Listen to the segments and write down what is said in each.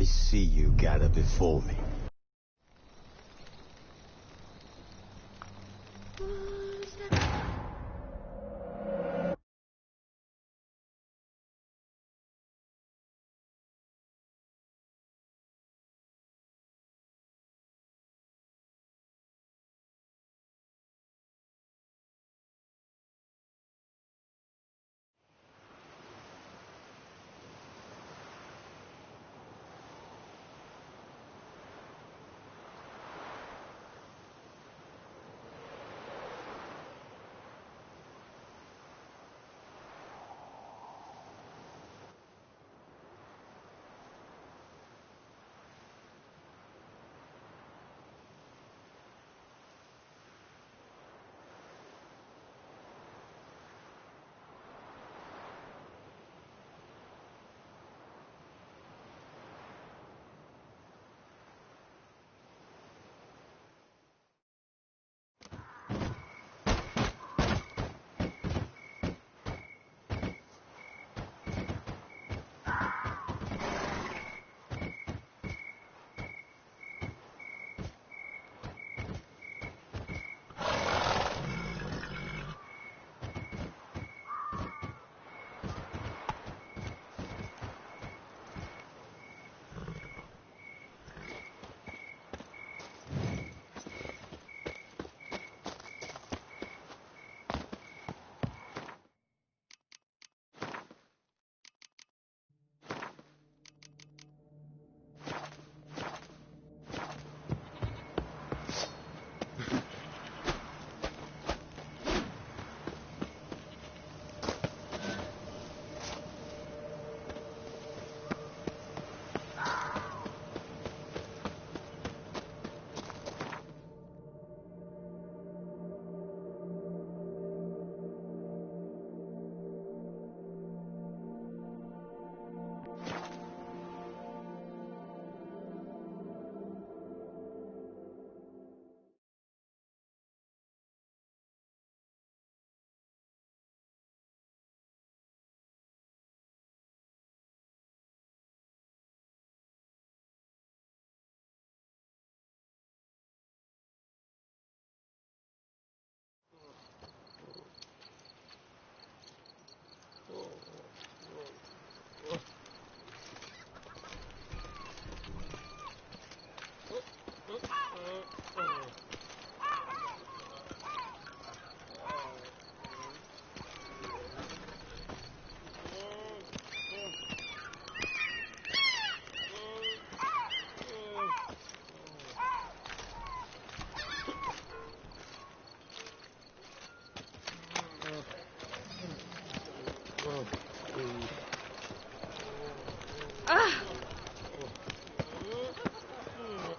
see you gather before me.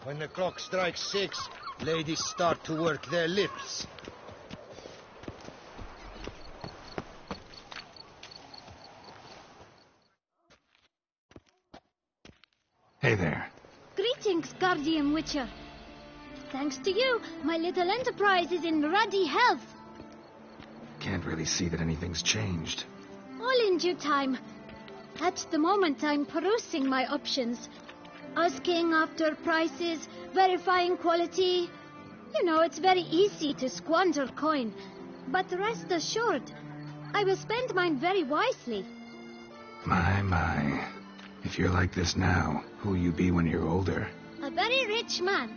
When the clock strikes 6, ladies start to work their lips. Hey there. Greetings, Guardian Witcher. Thanks to you, my little enterprise is in ruddy health. Can't really see that anything's changed. All in due time. At the moment, I'm perusing my options. Asking after prices, verifying quality. You know, it's very easy to squander coin. But rest assured, I will spend mine very wisely. My. If you're like this now, who'll you be when you're older? A very rich man.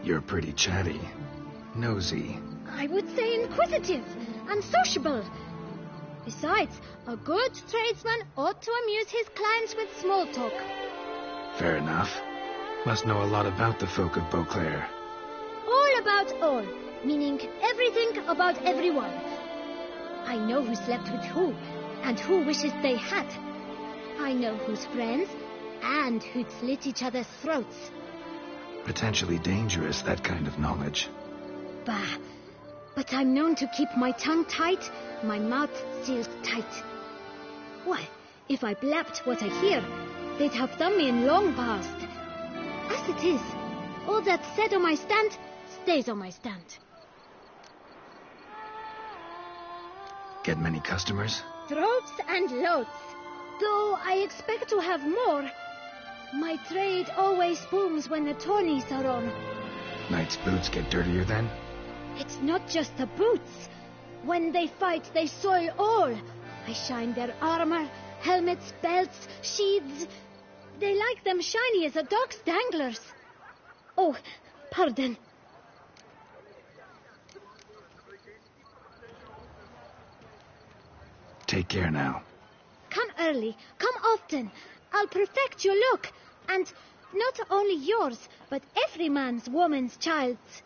You're pretty chatty. Nosy. I would say inquisitive and sociable. Besides, a good tradesman ought to amuse his clients with small talk. Fair enough. Must know a lot about the folk of Beauclair. All about all, meaning everything about everyone. I know who slept with who, and who wishes they had. I know who's friends, and who'd slit each other's throats. Potentially dangerous, that kind of knowledge. Bah. But I'm known to keep my tongue tight, my mouth sealed tight. Why, if I blabbed what I hear, they'd have done me in long past. As it is, all that's said on my stand stays on my stand. Get many customers? Droves and loads. Though I expect to have more. My trade always booms when the tourneys are on. Knights' boots get dirtier then? It's not just the boots. When they fight, they soil all. I shine their armor, helmets, belts, sheaths. They like them shiny as a dog's danglers. Oh, pardon. Take care now. Come early, come often. I'll perfect your look. And not only yours, but every man's woman's child's.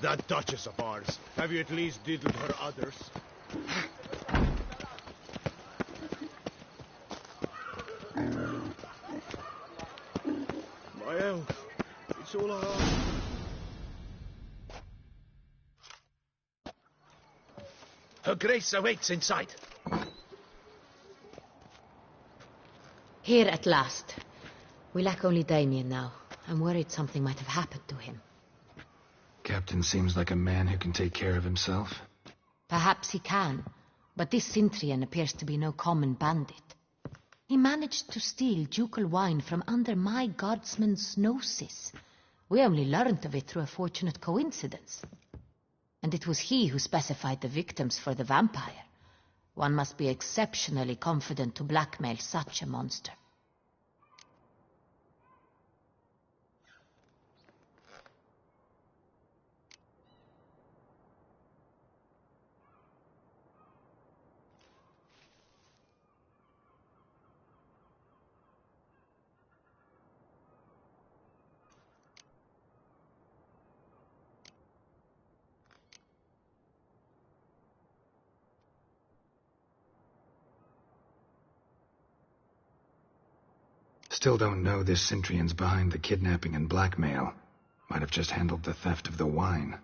That Duchess of ours. Have you at least diddled her others? My elf. It's all I ask. Her Grace awaits inside. Here at last. We lack only Damien now. I'm worried something might have happened to him. Captain seems like a man who can take care of himself. Perhaps he can, but this Cintrian appears to be no common bandit. He managed to steal ducal wine from under my guardsman's noses. We only learned of it through a fortunate coincidence. And it was he who specified the victims for the vampire. One must be exceptionally confident to blackmail such a monster. Still don't know this Cintrian's behind the kidnapping and blackmail. Might have just handled the theft of the wine.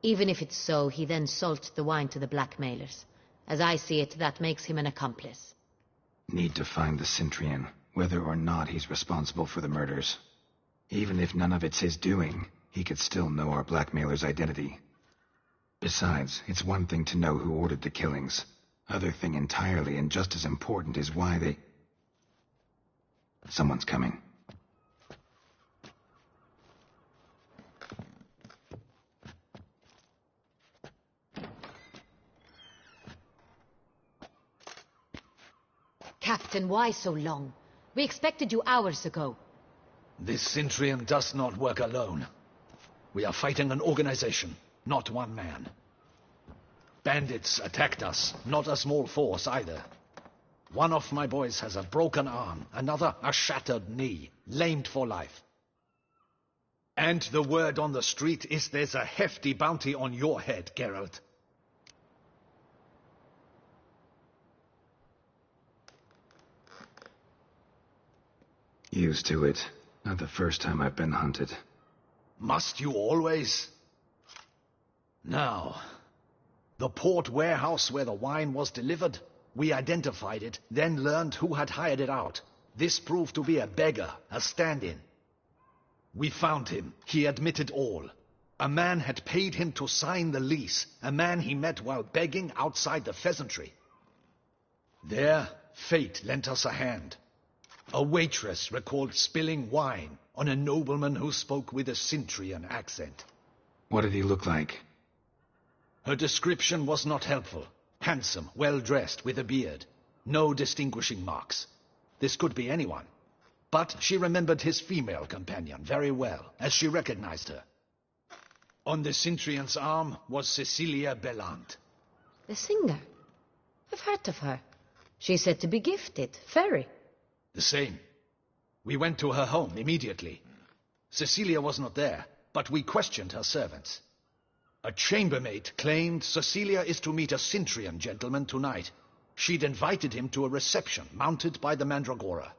Even if it's so, he then sold the wine to the blackmailers. As I see it, that makes him an accomplice. Need to find the Cintrian, whether or not he's responsible for the murders. Even if none of it's his doing, he could still know our blackmailer's identity. Besides, it's one thing to know who ordered the killings. Other thing entirely, and just as important, is why they... Someone's coming. Captain, why so long? We expected you hours ago. This Cintrian does not work alone. We are fighting an organization, not one man. Bandits attacked us, not a small force either. One of my boys has a broken arm, another a shattered knee, lamed for life. And the word on the street is there's a hefty bounty on your head, Geralt. Used to it. Not the first time I've been hunted. Must you always? Now, the port warehouse where the wine was delivered, we identified it, then learned who had hired it out. This proved to be a beggar, a stand-in. We found him. He admitted all. A man had paid him to sign the lease, a man he met while begging outside the pheasantry. There, fate lent us a hand. A waitress recalled spilling wine on a nobleman who spoke with a Cintrian accent. What did he look like? Her description was not helpful. Handsome, well-dressed, with a beard. No distinguishing marks. This could be anyone. But she remembered his female companion very well, as she recognized her. On the Cintrian's arm was Cecilia Bellant. The singer? I've heard of her. She's said to be gifted, very. The same. We went to her home immediately. Cecilia was not there, but we questioned her servants. A chambermaid claimed Cecilia is to meet a Cintrian gentleman tonight. She'd invited him to a reception mounted by the Mandragora.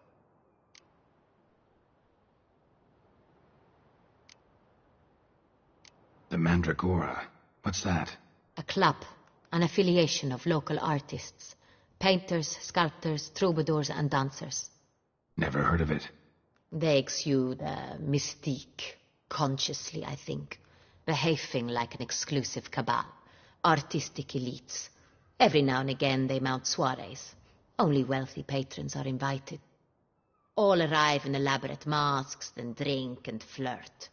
The Mandragora? What's that? A club, an affiliation of local artists. Painters, sculptors, troubadours and dancers. Never heard of it. They exude a mystique, consciously, I think, behaving like an exclusive cabal, artistic elites. Every now and again they mount soirees. Only wealthy patrons are invited. All arrive in elaborate masks, then drink and flirt.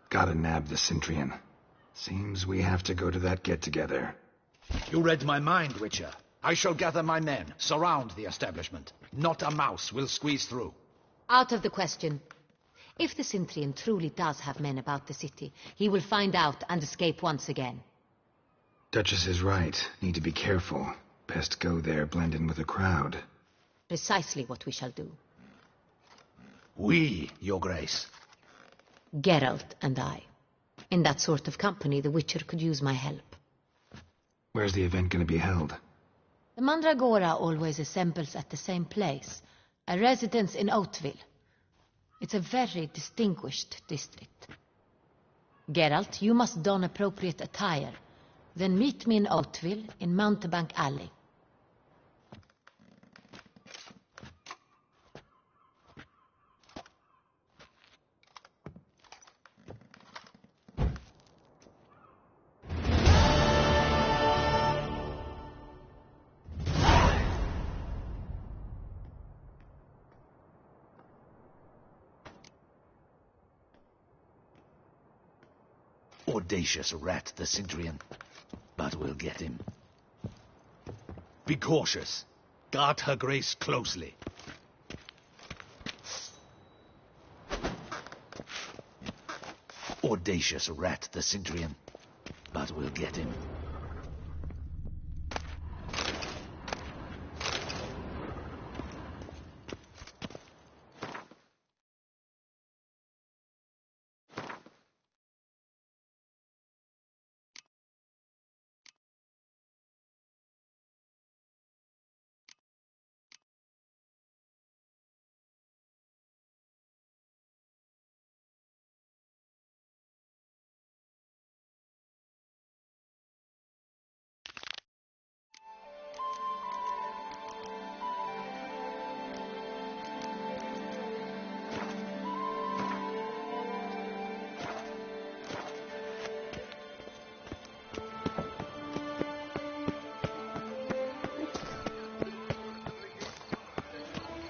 Gotta nab the Cintrian. Seems we have to go to that get-together. You read my mind, Witcher. I shall gather my men, surround the establishment. Not a mouse will squeeze through. Out of the question. If the Cintrian truly does have men about the city, he will find out and escape once again. Duchess is right. Need to be careful. Best go there, blend in with the crowd. Precisely what we shall do. We, Your Grace. Geralt and I. In that sort of company, the Witcher could use my help. Where's the event gonna be held? The Mandragora always assembles at the same place, a residence in Oatville. It's a very distinguished district. Geralt, you must don appropriate attire. Then meet me in Oatville, in Mountebank Alley. Audacious rat, the Cintrian. But we'll get him. Be cautious. Guard her Grace closely. Audacious rat, the Cintrian. But we'll get him.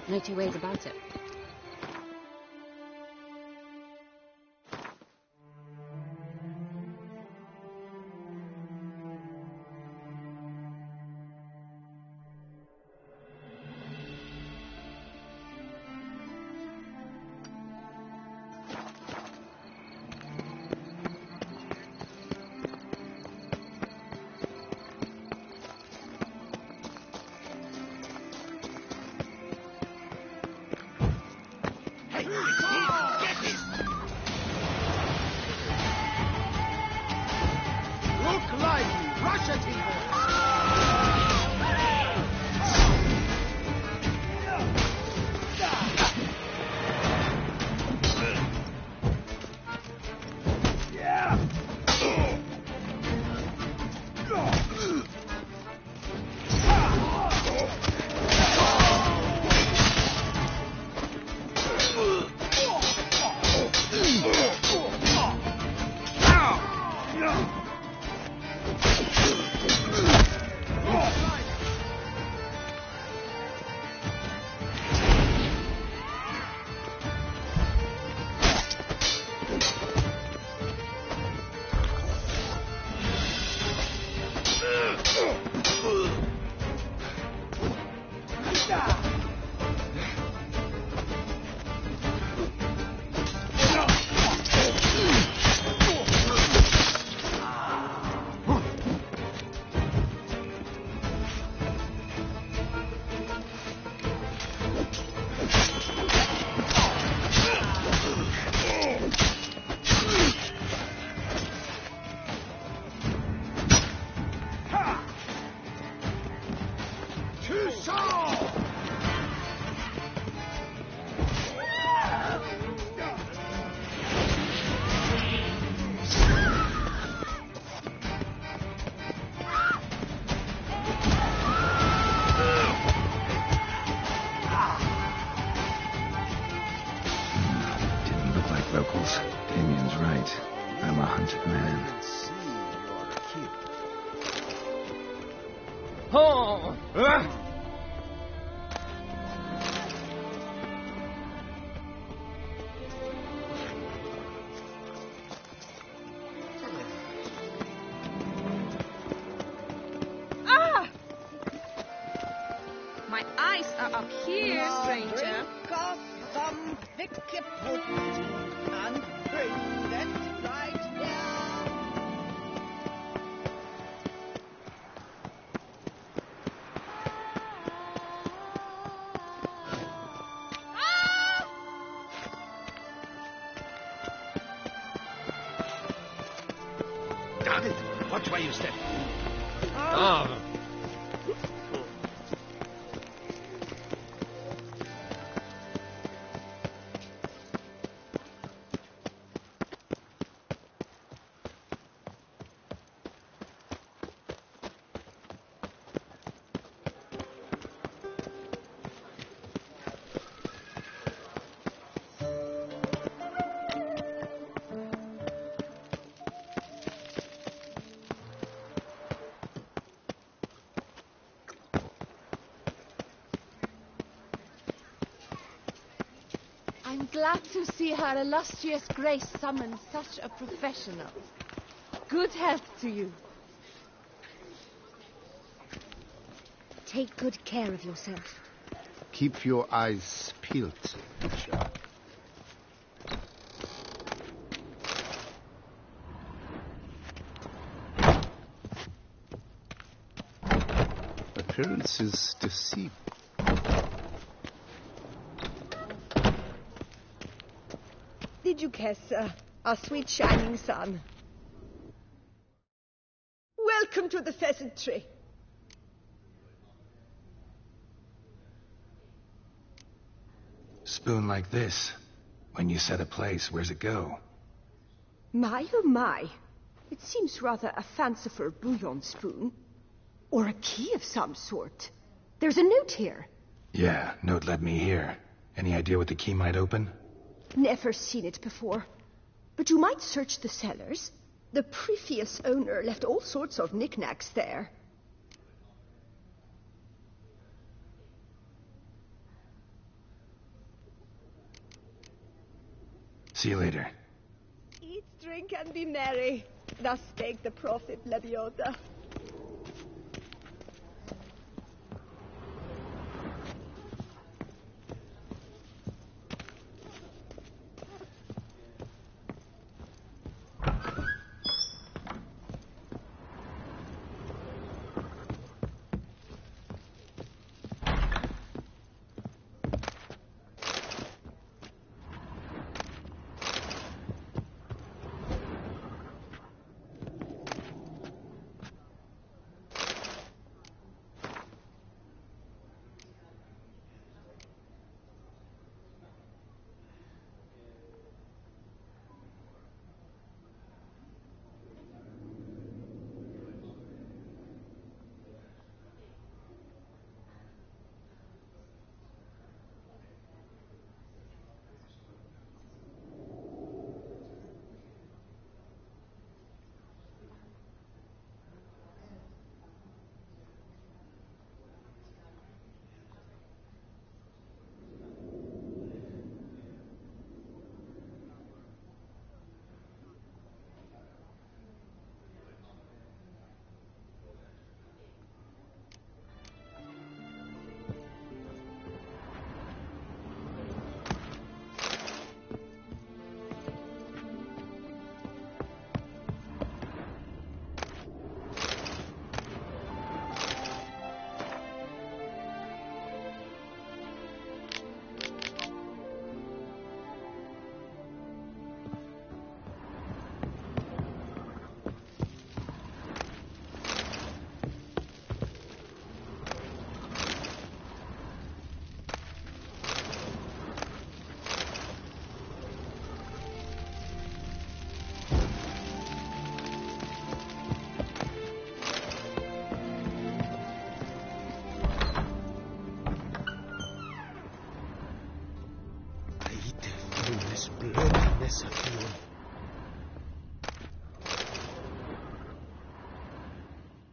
No two ways about it. Oh! Ah! My eyes are up here, stranger. Drink of some thicky potent and bring it right here. Damn it! Watch where you step. Ah! I'm glad to see her illustrious grace summon such a professional. Good health to you. Take good care of yourself. Keep your eyes peeled, Witcher. Appearances deceive. Did you guess, our sweet shining sun? Welcome to the pheasantry. Spoon like this. When you set a place, where's it go? My, oh my. It seems rather a fanciful bouillon spoon. Or a key of some sort. There's a note here. Yeah, note led me here. Any idea what the key might open? Never seen it before. But you might search the cellars. The previous owner left all sorts of knickknacks there. See you later. Eat, drink, and be merry. Thus spake the prophet Lebioda.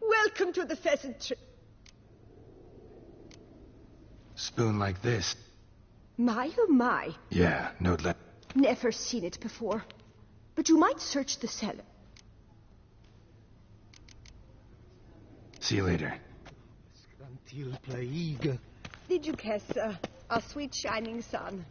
Welcome to the pheasantry. spoon like this. My, oh my. Yeah, note let. Never seen it before. But you might search the cellar. See you later. Did you guess, our sweet shining sun?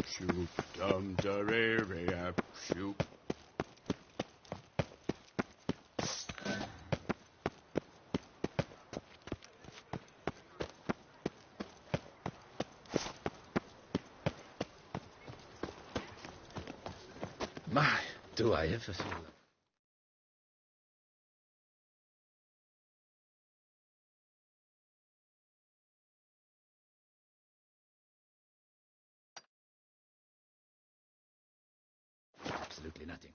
Shoot, dum da re re up, shoot. My, do I ever feel... Absolutely nothing.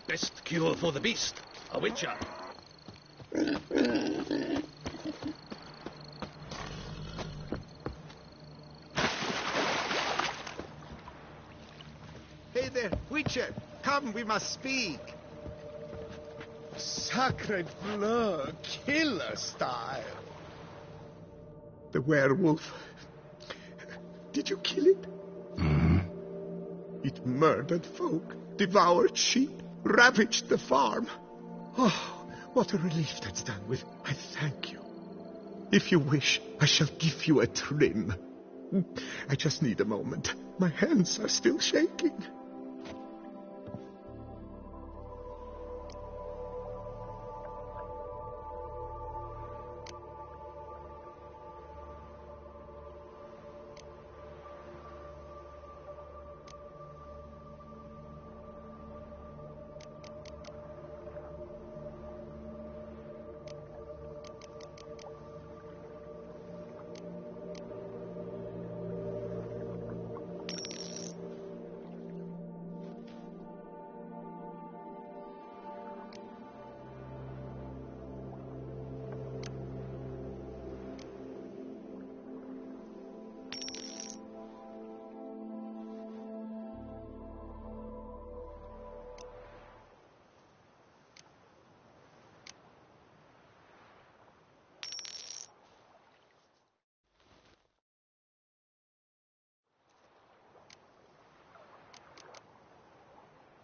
Best cure for the beast, a witcher. Hey there, Witcher! Come, we must speak! Sacred bleu, killer style! The werewolf. Did you kill it? It murdered folk, devoured sheep, ravaged the farm. Oh, what a relief that's done with. I thank you. If you wish, I shall give you a trim. I just need a moment. My hands are still shaking.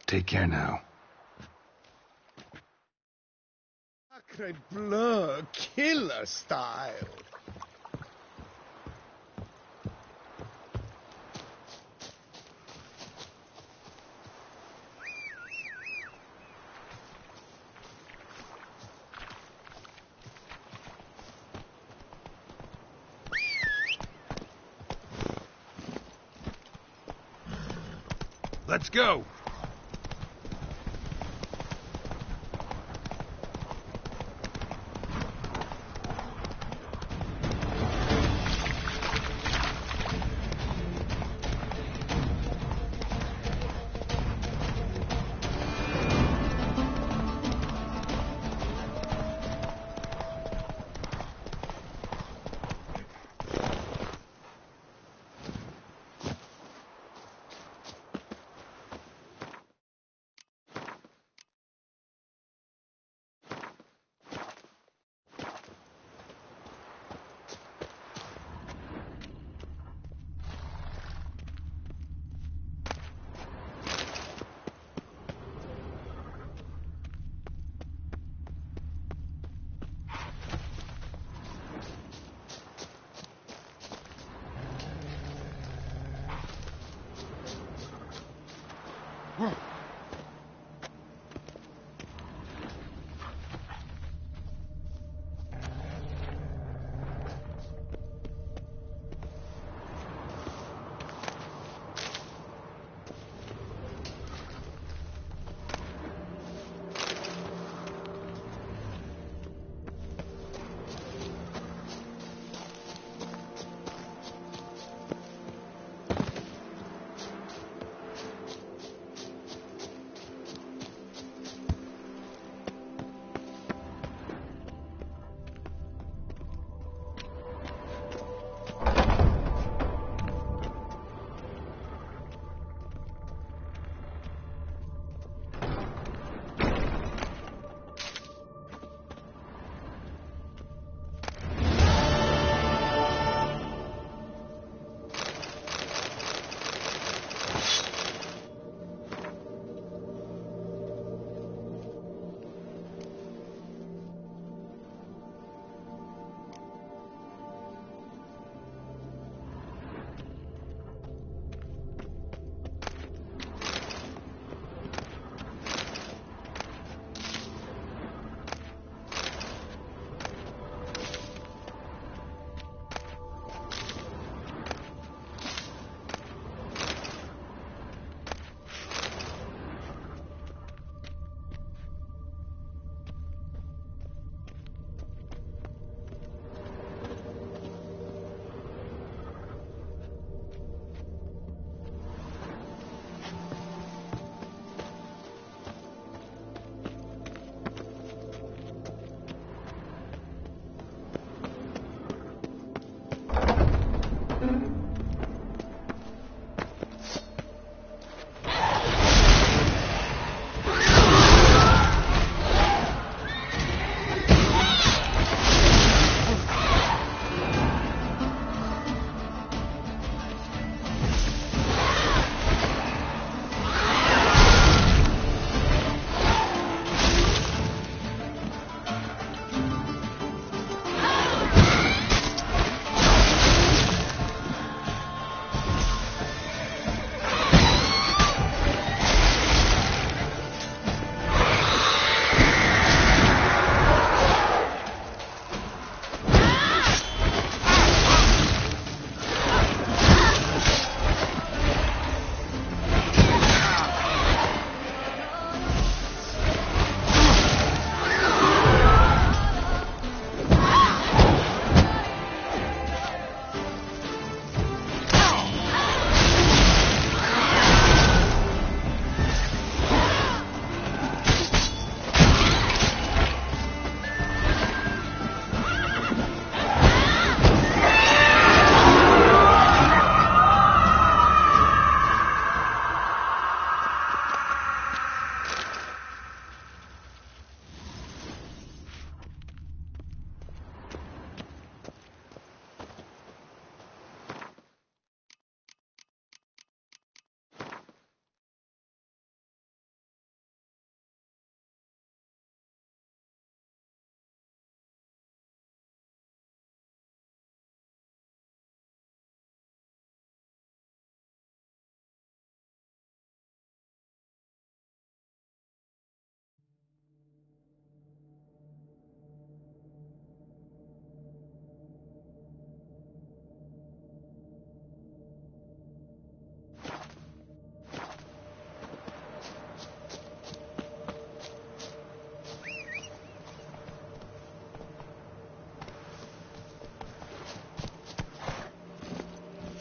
Take care now. sacred blur, killer style. Let's go!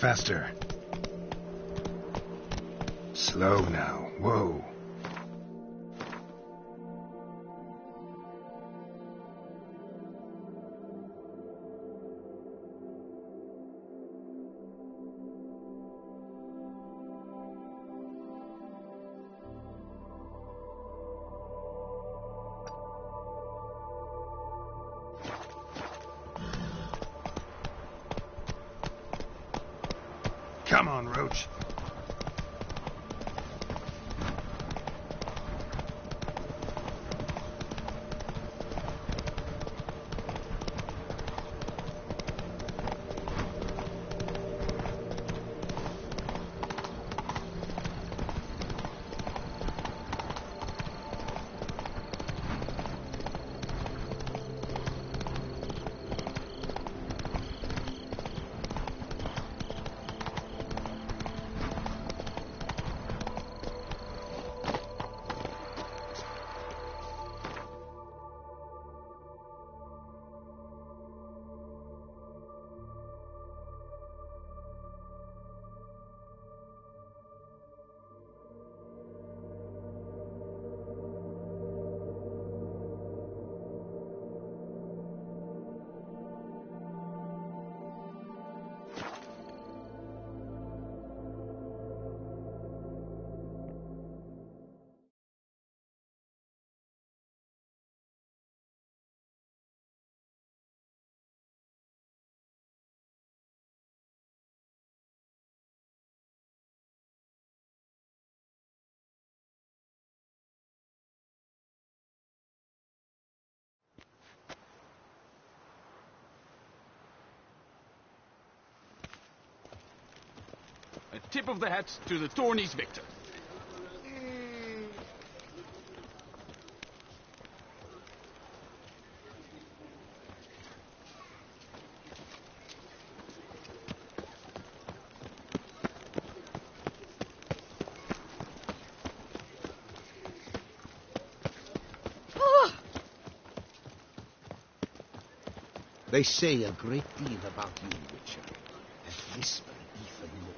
faster. Slow now. Whoa. Come on, Roach. A tip of the hat to the Tourney's victor. They say a great deal about you, Witcher, and whisper even more.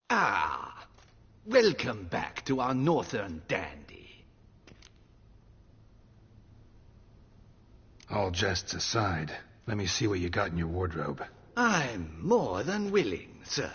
Ah, welcome back to our northern dandy. All jests aside, let me see what you got in your wardrobe. I'm more than willing, sir.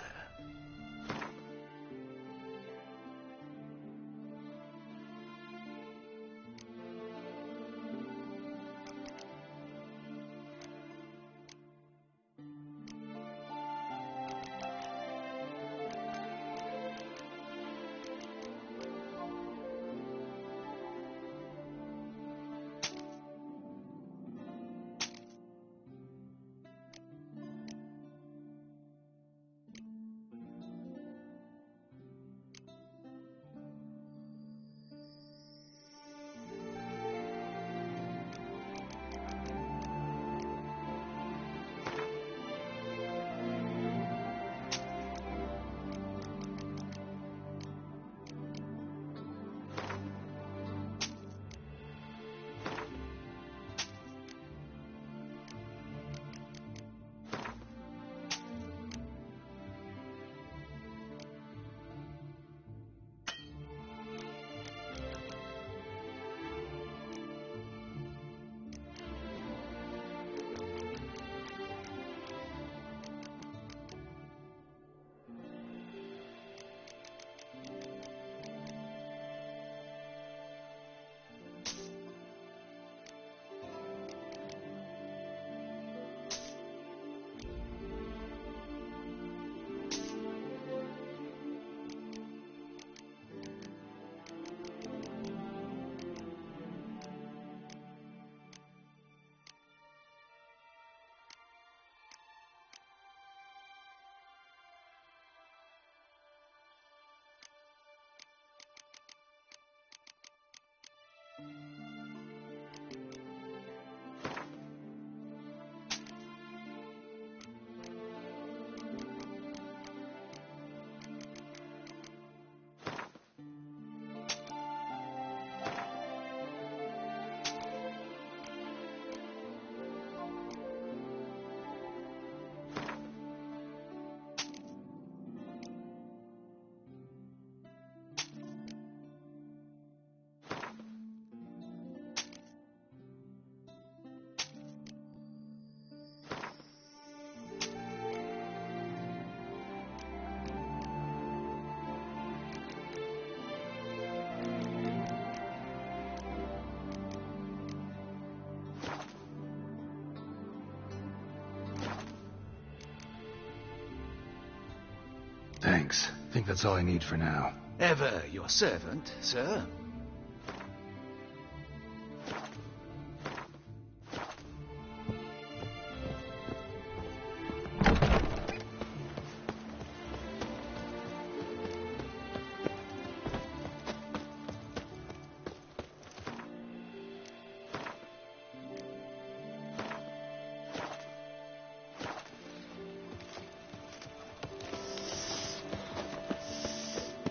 Thanks. Think that's all I need for now. Ever your servant, sir.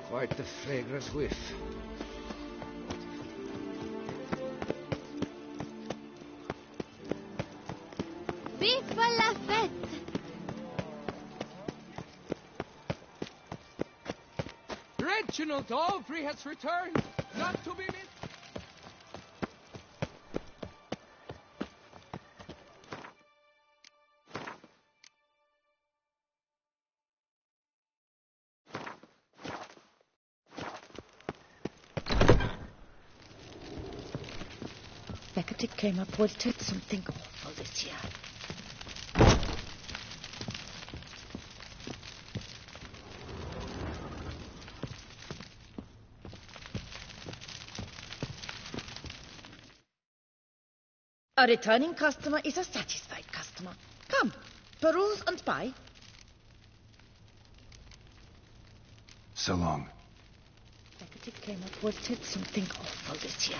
Quite the fragrant whiff. Vive la fête! Reginald Aubrey has returned, not to be missed. Beckett came up with something awful this year. A returning customer is a satisfied customer. Come, peruse and buy. So long. Beckett came up with something awful this year.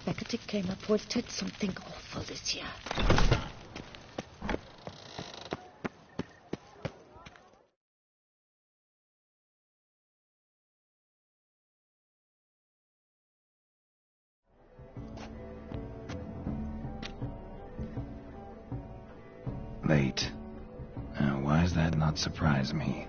Beckett came up with something awful this year. Late. Why does that not surprise me?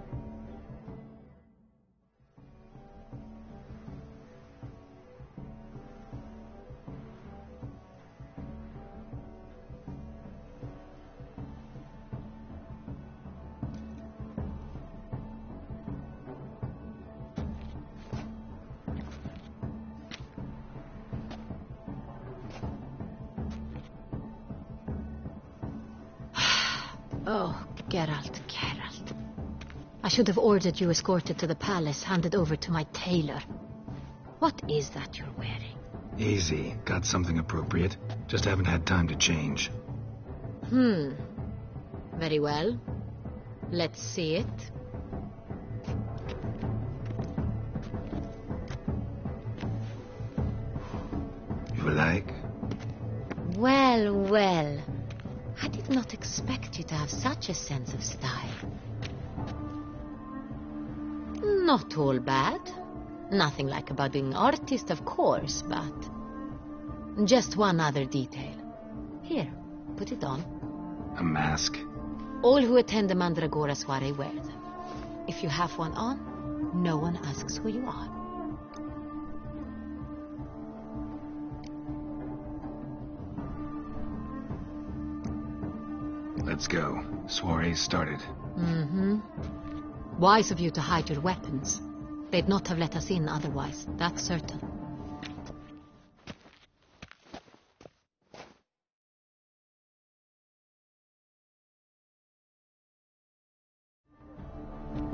Oh, Geralt. I should have ordered you escorted to the palace, handed over to my tailor. What is that you're wearing? Easy. Got something appropriate. Just haven't had time to change. Very well. Let's see it. You like? Well. I did not expect you to have such a sense of style. Not all bad. Nothing like a budding artist, of course, but... just one other detail. Here, put it on. A mask? All who attend the Mandragora soiree wear them. If you have one on, no one asks who you are. Let's go. Soiree's started. Wise of you to hide your weapons. They'd not have let us in otherwise, that's certain.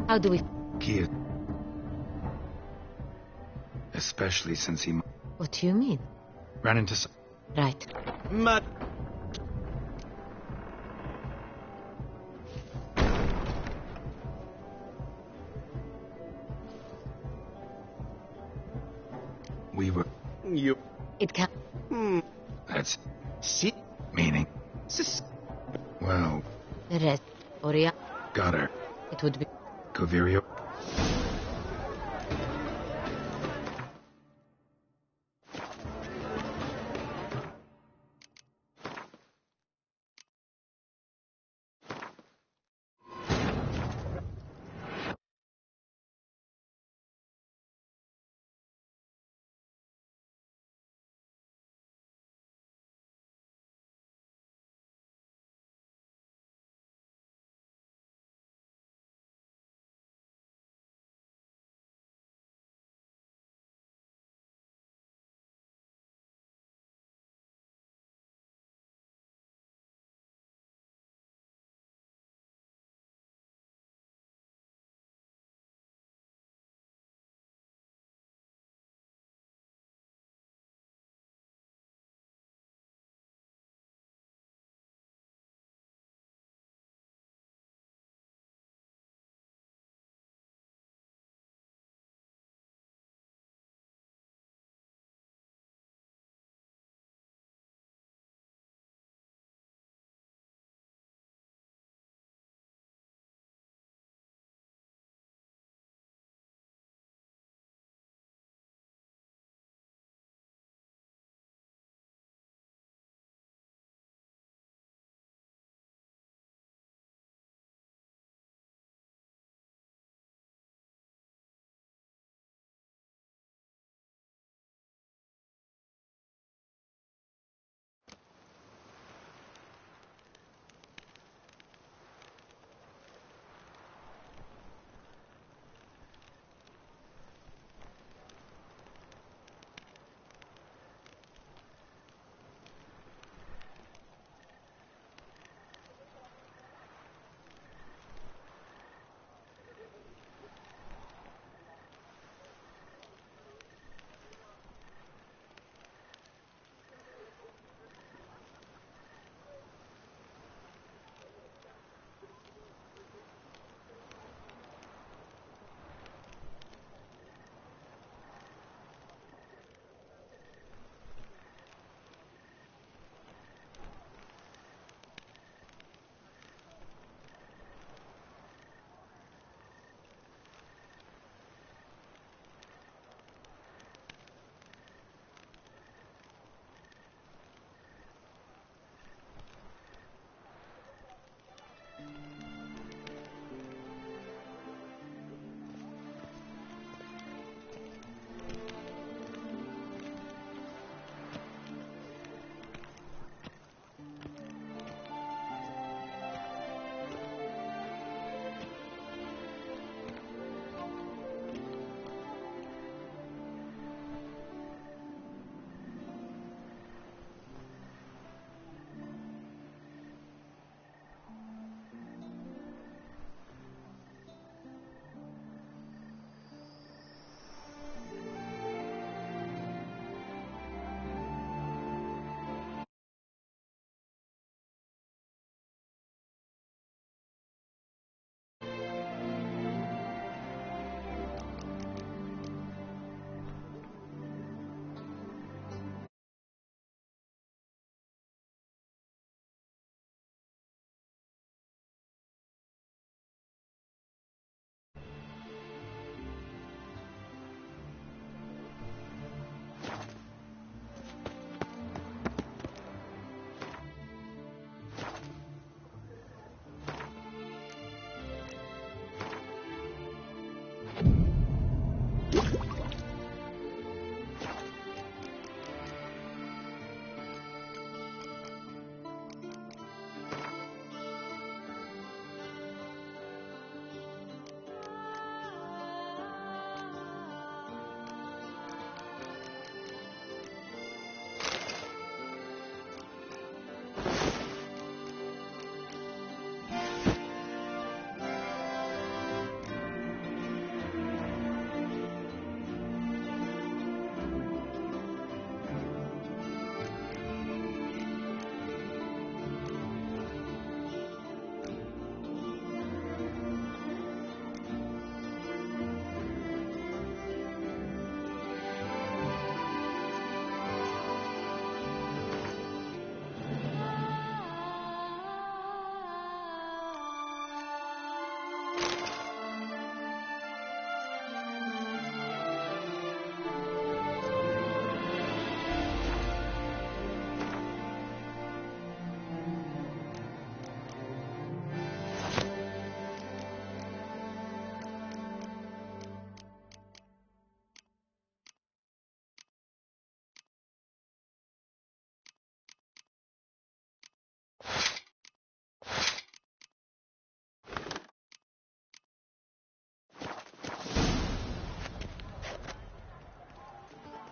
How do we... Kid. Especially since he... What do you mean? ran into some... Right. We were... You... It can... That's... See? Meaning... Well... Red. Oria. Got her. It would be... Covirio.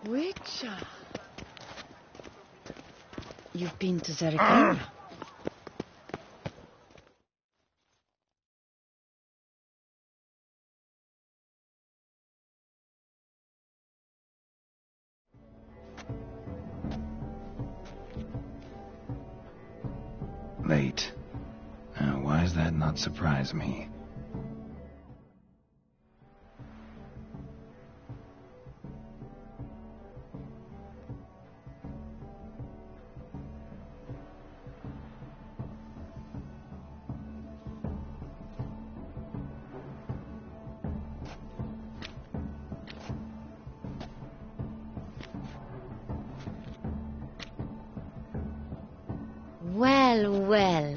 Witcher. You've been to Zerikana. Late. Why does that not surprise me? Well, well.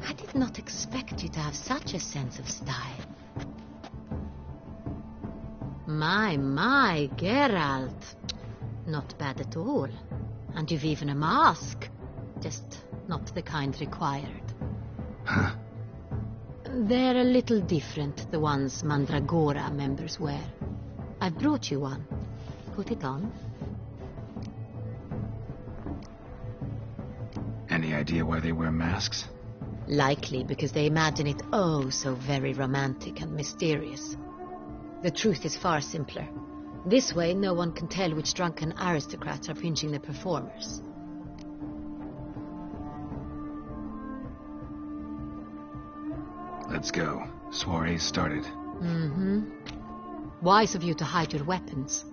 I did not expect you to have such a sense of style. My, Geralt. Not bad at all. And you've even a mask. Just not the kind required. Huh? They're a little different, the ones Mandragora members wear. I've brought you one. Put it on. Any idea why they wear masks? Likely because they imagine it oh so very romantic and mysterious. The truth is far simpler. This way no one can tell which drunken aristocrats are pinching the performers. Let's go. Soiree's started. Wise of you to hide your weapons.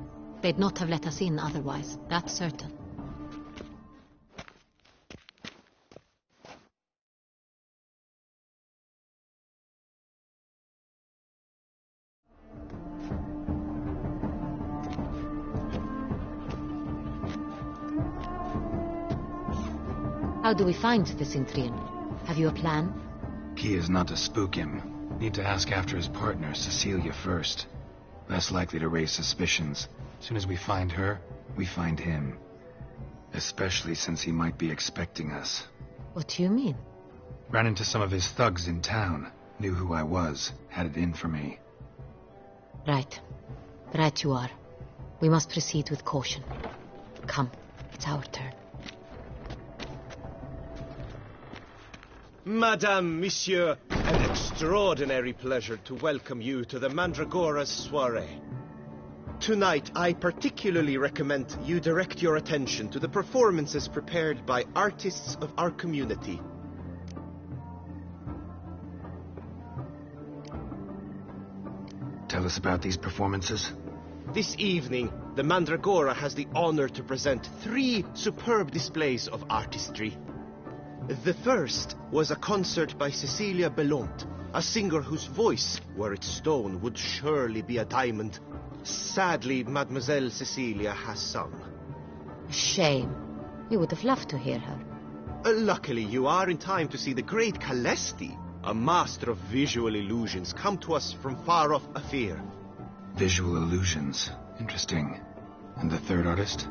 They'd not have let us in otherwise, that's certain. How do we find the Cintrian? Have you a plan? Key is not to spook him. Need to ask after his partner, Cecilia, first. Less likely to raise suspicions. Soon as we find her, we find him. Especially since he might be expecting us. What do you mean? Ran into some of his thugs in town. Knew who I was. Had it in for me. Right. Right you are. We must proceed with caution. Come, it's our turn. Madame, Monsieur, an extraordinary pleasure to welcome you to the Mandragora's soiree. Tonight, I particularly recommend you direct your attention to the performances prepared by artists of our community. Tell us about these performances. This evening, the Mandragora has the honor to present 3 superb displays of artistry. The first was a concert by Cecilia Belont, a singer whose voice, were it stone, would surely be a diamond. Sadly, Mademoiselle Cecilia has sung. Shame. You would have loved to hear her. Luckily, you are in time to see the great Calesti, a master of visual illusions, come to us from far off Afir. Visual illusions. Interesting. And the third artist?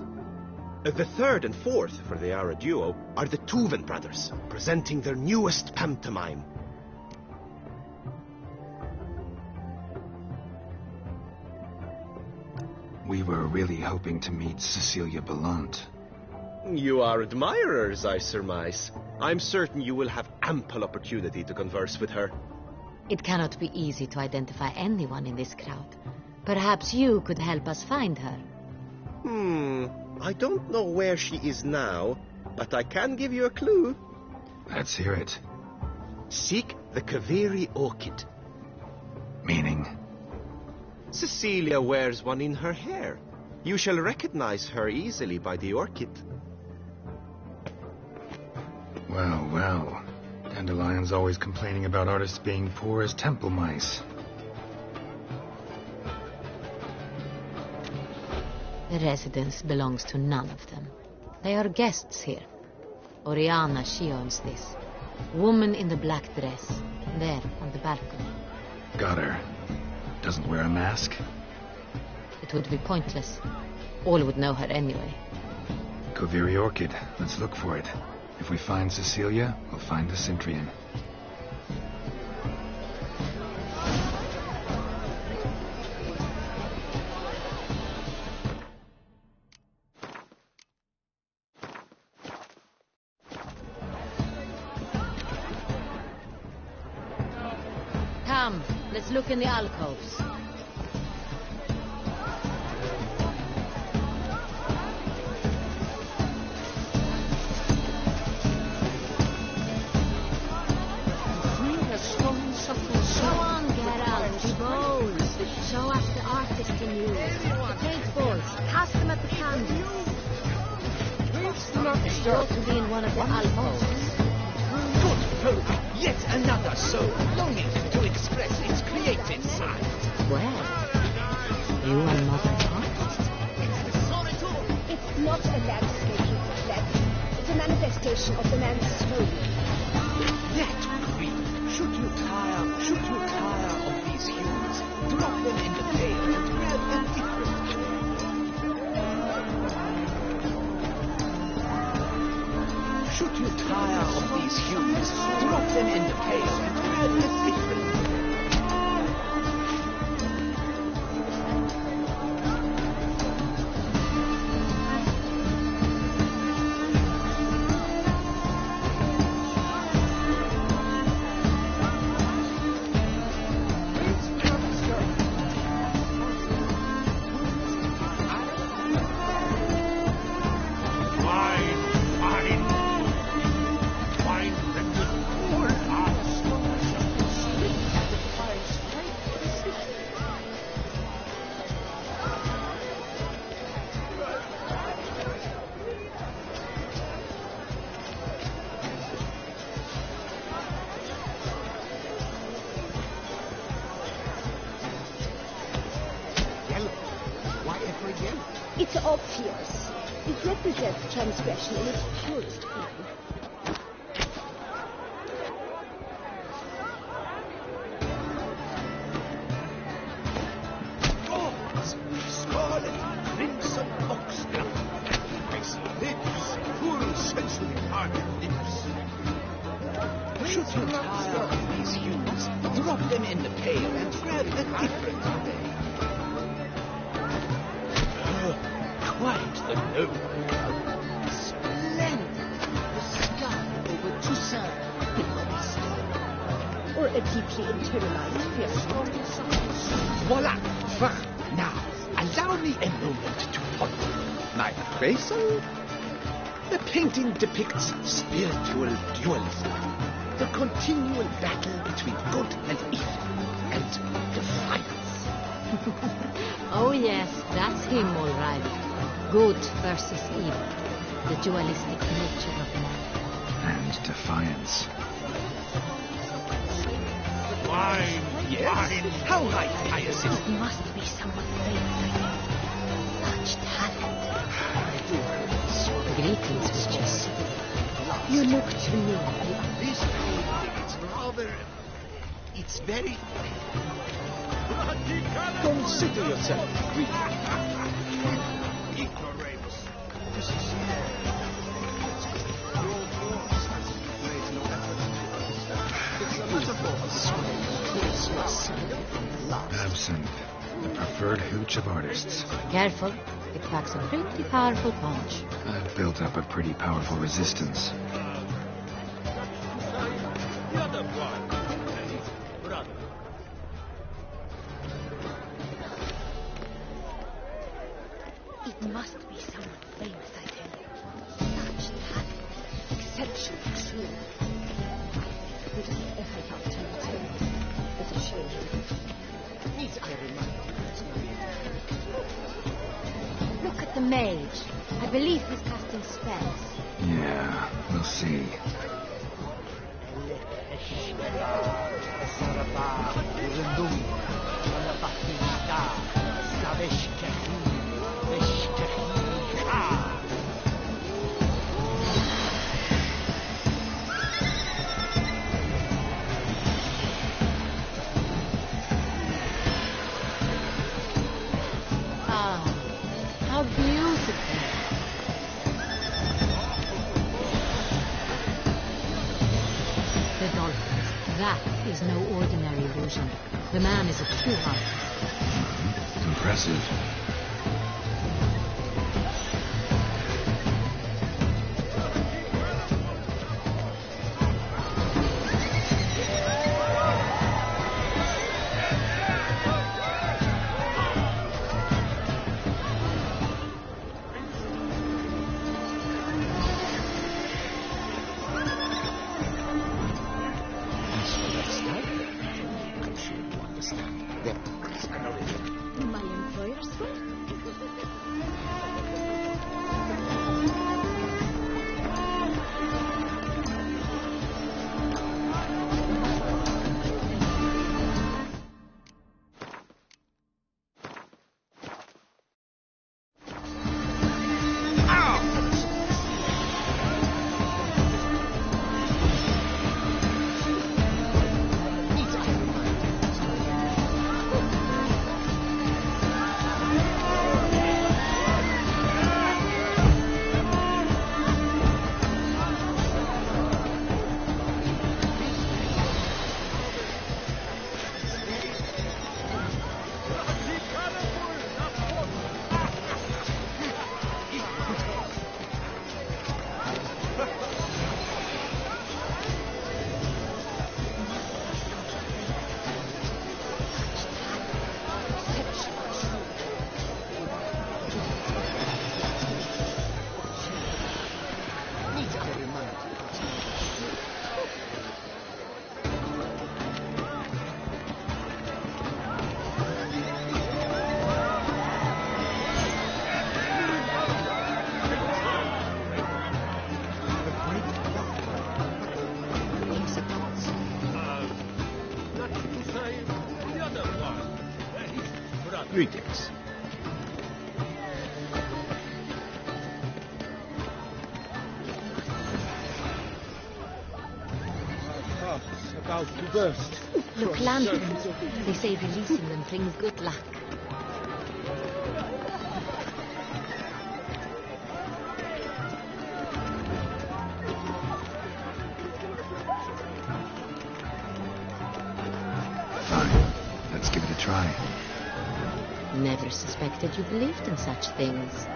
The third and fourth, for they are a duo, are the Tuven brothers, presenting their newest pantomime. We were really hoping to meet Cecilia Belant. You are admirers, I surmise. I'm certain you will have ample opportunity to converse with her. It cannot be easy to identify anyone in this crowd. Perhaps you could help us find her. I don't know where she is now, but I can give you a clue. Let's hear it. Seek the Kaveri orchid. Meaning? Cecilia wears one in her hair. You shall recognize her easily by the orchid. Well, well. Dandelion's always complaining about artists being poor as temple mice. The residence belongs to none of them. They are guests here. Oriana, she owns this. Woman in the black dress. There, on the balcony. Got her. Doesn't wear a mask? It would be pointless. All would know her anyway. Kaveri orchid. Let's look for it. If we find Cecilia, we'll find the Cintrian. Come, let's look in the alcoves. Show us the artist in you. The paint balls. Cast them at the canvas. Go to be in one of the alcoves. Good folk, yet another soul longing to express its creative side. Well, you are not an artist. It's not a landscape he reflects. It's a manifestation of the man's soul. That grief, should you tire of these hues, drop them in the pail and grab a different shade. Should you tire of these hues, drop them in the pail and grab a different shade. It's obvious. It represents transgression in its purest form. Scarlet, crimson foxglove, icy lips, full sensually parted lips. Should you tire of these hues, drop them in the pail and grab a different day. Quite the noble color. Splendid. The sky over Toussaint. Or a deeply internalized fear. Voila! Now, allow me a moment to ponder. My appraisal? The painting depicts spiritual dualism. The continual battle between good and evil. And defiance. Oh yes, that's him all right. Good versus evil. The dualistic nature of man. And defiance. Wine, yes. Wine. How right, Hyacinth. It must be someone great. Such talent. Greetings, Witcher. You look to me. This painting, it's rather... It's very... Consider yourself free. Ignoramus. This is your force has made no effort to understand. It's a metaphor of sway. Absinthe, the preferred hooch of artists. Careful. It packs a pretty powerful punch. I've built up a pretty powerful resistance. The other one. Brother. It must be someone famous, I tell you. Such talent. Exceptionally true. I wouldn't ever love to meet him. It's a shame. Needs I remind you. Look at the mage. I believe he's casting spells. Yeah, we'll see. Ah, how beautiful. That is no ordinary illusion. The man is a true artist. Impressive. My employer's fault? Greetings. About to burst. Look, lanterns. They say releasing them brings good luck. Fine. Let's give it a try. Never suspected you believed in such things.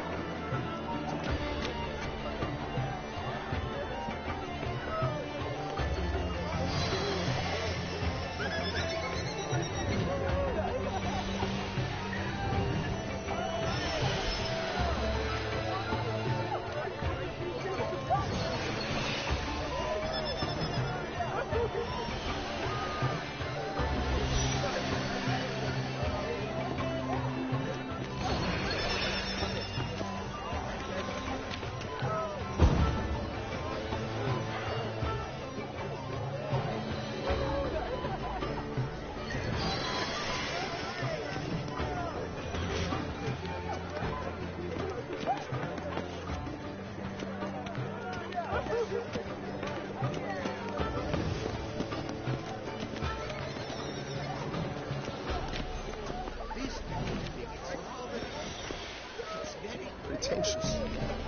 Pretentious.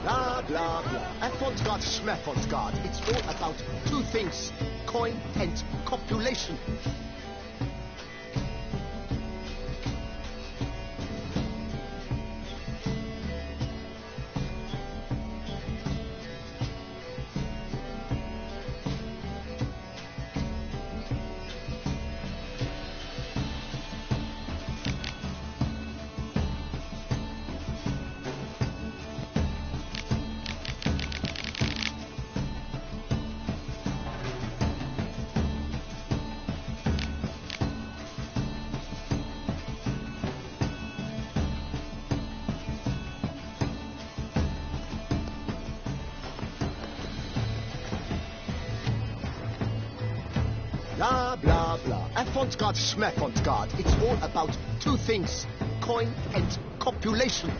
Blah, blah, blah. Avant-garde, schmeffant-garde. It's all about two things. Coin and copulation. Blah, blah, blah. Avant-garde, schmeffant-garde. It's all about two things. Coin and copulation.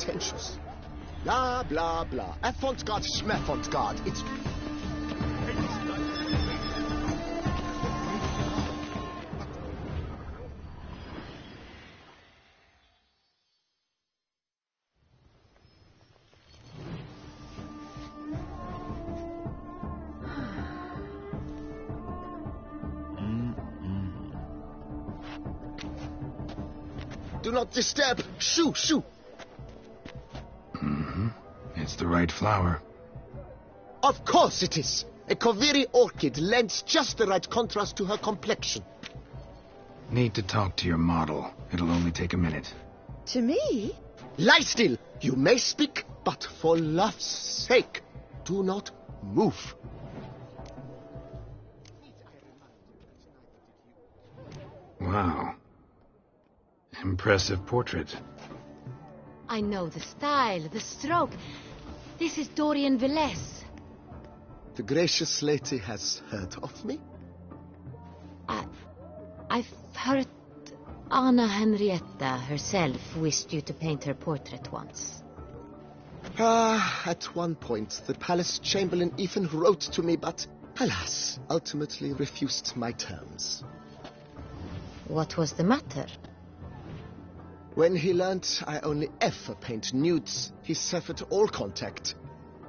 Pretentious. Blah, blah, blah. Avant-garde, schmeffant-garde. It's... Do not disturb. Shoo, shoo. It's the right flower. Of course it is. A Koviri orchid lends just the right contrast to her complexion. Need to talk to your model. It'll only take a minute. To me? Lie still. You may speak, but for love's sake, do not move. Wow. Impressive portrait. I know the style, the stroke. This is Dorian Velez. The gracious lady has heard of me? I've heard Anna Henrietta herself wished you to paint her portrait once. At one point, the palace chamberlain even wrote to me, but, alas, ultimately refused my terms. What was the matter? When he learnt I only ever paint nudes, he severed all contact.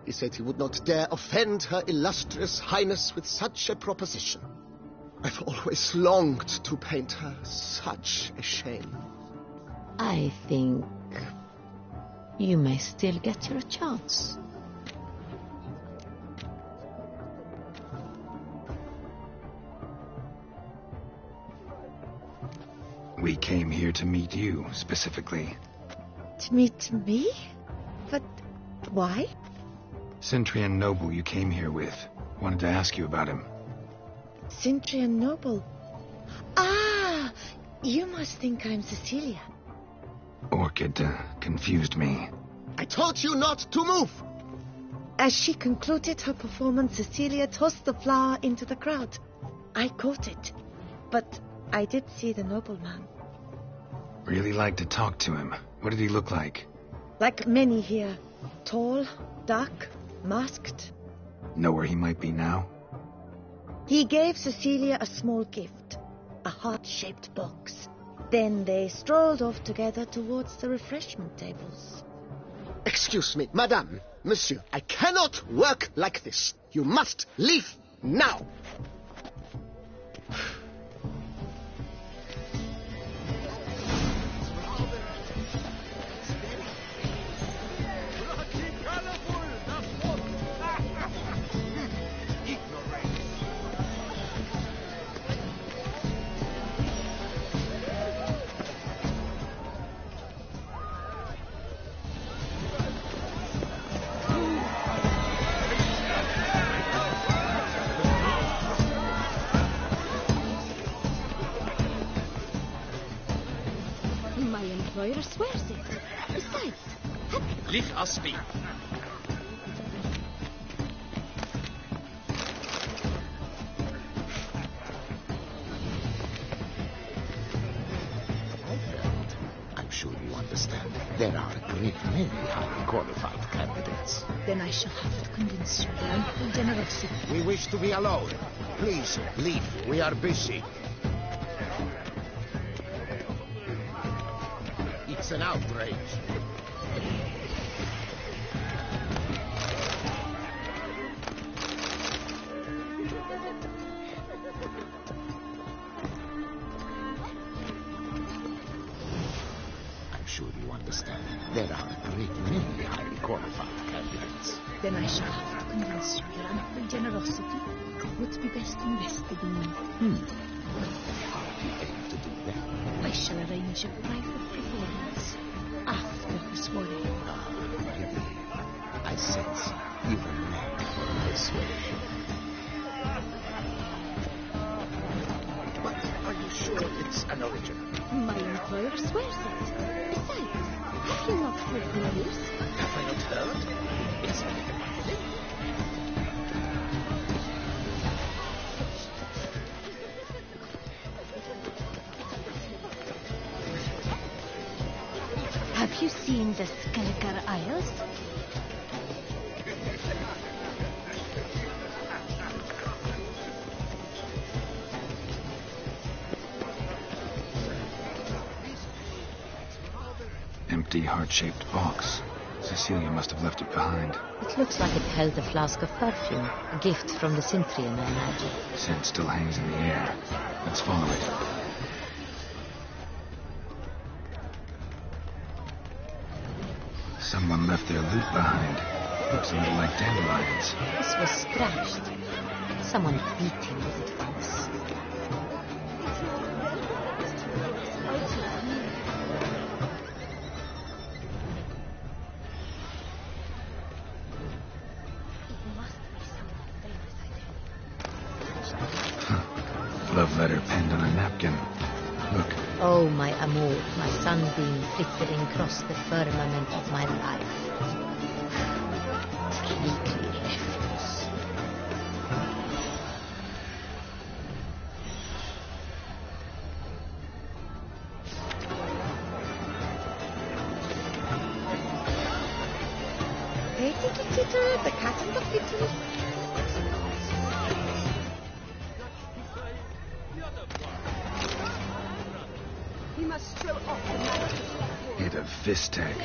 He said he would not dare offend her illustrious highness with such a proposition. I've always longed to paint her. Such a shame. I think you may still get your chance. We came here to meet you, specifically. To meet me? But why? Centrian noble you came here with. Wanted to ask you about him. Centrian noble? Ah! You must think I'm Cecilia. Orchid confused me. I told you not to move! As she concluded her performance, Cecilia tossed the flower into the crowd. I caught it, but I did see the nobleman. Really like to talk to him. What did he look like? Like many here. Tall, dark, masked. Know where he might be now? He gave Cecilia a small gift, a heart-shaped box. Then they strolled off together towards the refreshment tables. Excuse me, madame, monsieur, I cannot work like this. You must leave now. employer swears it. Besides, Let us speak. I'm sure you understand. There are a great many highly qualified candidates. Then I shall have to convince your ample generosity. We wish to be alone. Please, leave. We are busy. It's an outrage. I'm sure you understand. There are a great many highly qualified candidates. Then I shall have to convince your ample generosity would be best invested in me. How do you aim to do that? I shall arrange a private performance after the swearing. Really? I sense you're mad for persuasion. But are you sure it's an original? my employer swears it. Besides, have you not heard the news? Have I not heard? It's Have you seen the Skelliger Isles? Empty, heart-shaped box. Cecilia must have left it behind. It looks like it held a flask of perfume. A gift from the Cintrian, I imagine. Scent still hangs in the air. Let's follow it. Someone left their loot behind. Looks a little like dandelions. This was scratched. Someone beat him with it once. Love letter penned on a napkin. Look. Oh, my amour, my sunbeam flickering across the firmament of my life. Sleepy efforts. Hey, titter, the cat and the fiddle. Hit of Vistek,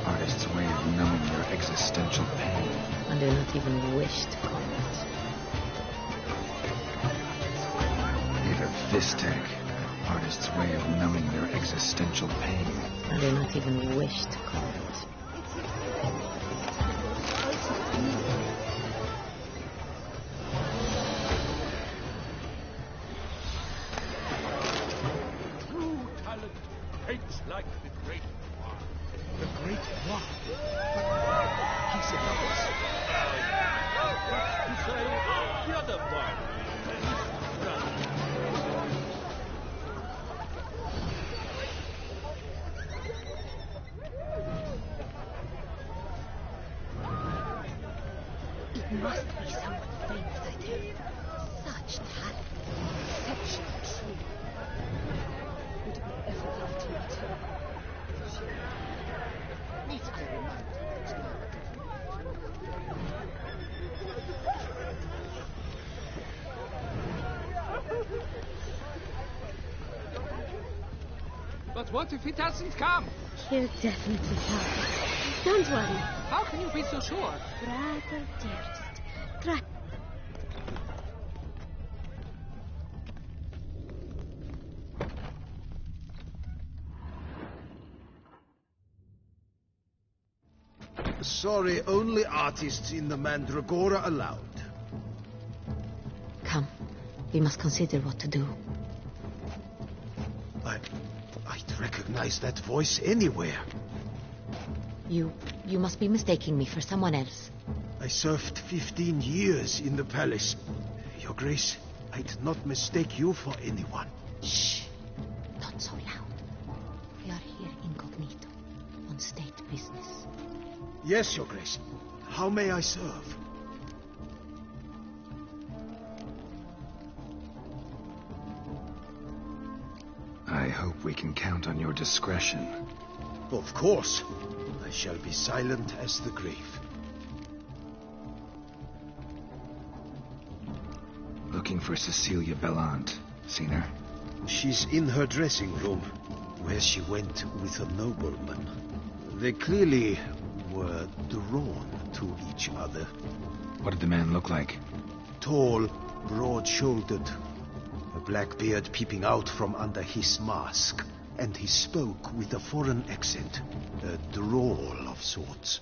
artist's way of numbing their existential pain. I do not even wish to comment. Hit of Vistek, artist's way of numbing their existential pain. I do not even wish to comment. Like the Great One. The Great One? He's a novice. To say the other one. It must be someone famous, I tell you. Such talent. Exceptional true. Would we ever love to return? Need I remind But what if he doesn't come? He'll definitely come. Don't worry. How can you be so sure? Brother dearest. Try. Sorry, only artists in the Mandragora allowed. Come, we must consider what to do. I'd recognize that voice anywhere. You must be mistaking me for someone else. I served 15 years in the palace. Your Grace, I'd not mistake you for anyone. Shh! Not so loud. We are here incognito. Yes, Your Grace. How may I serve? I hope we can count on your discretion. Of course. I shall be silent as the grave. Looking for Cecilia Bellant. Seen her? She's in her dressing room, where she went with a nobleman. They clearly were drawn to each other. What did the man look like? Tall, broad-shouldered, a black beard peeping out from under his mask, and he spoke with a foreign accent, a drawl of sorts.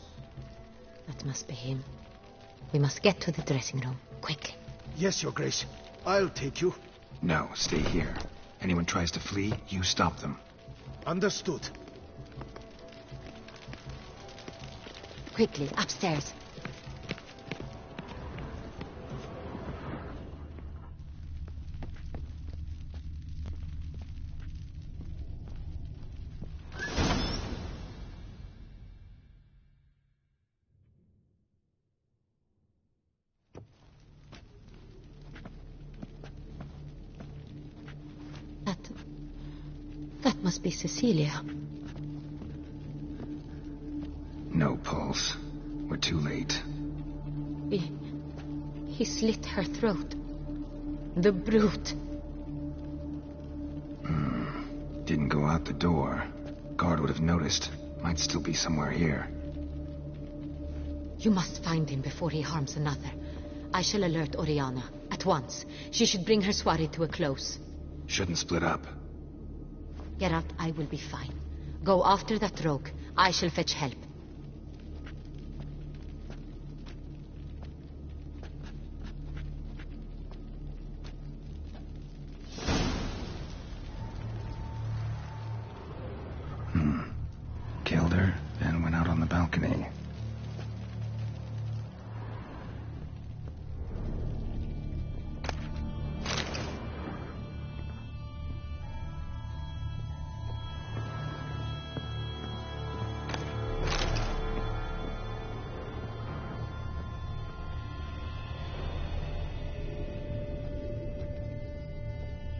That must be him. We must get to the dressing room, quickly. Yes, Your Grace. I'll take you. No, stay here. Anyone tries to flee, you stop them. Understood. Quickly, upstairs. That must be Cecilia. No pulse. We're too late. He slit her throat. The brute. Didn't go out the door. Guard would have noticed. Might still be somewhere here. You must find him before he harms another. I shall alert Oriana. At once. She should bring her soiree to a close. Shouldn't split up. Geralt, I will be fine. Go after that rogue. I shall fetch help. Killed her, then went out on the balcony.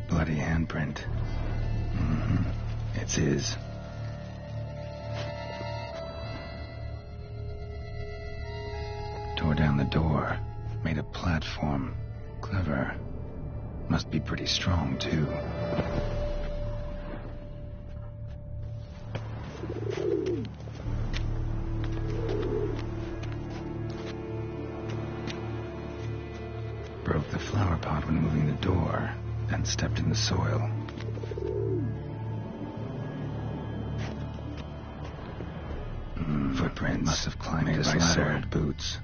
Bloody handprint. It's his. Tore down the door. Made a platform. Clever. Must be pretty strong, too. Broke the flower pot when moving the door, then stepped in the soil. Footprints. Must have climbed his ladder. Boots.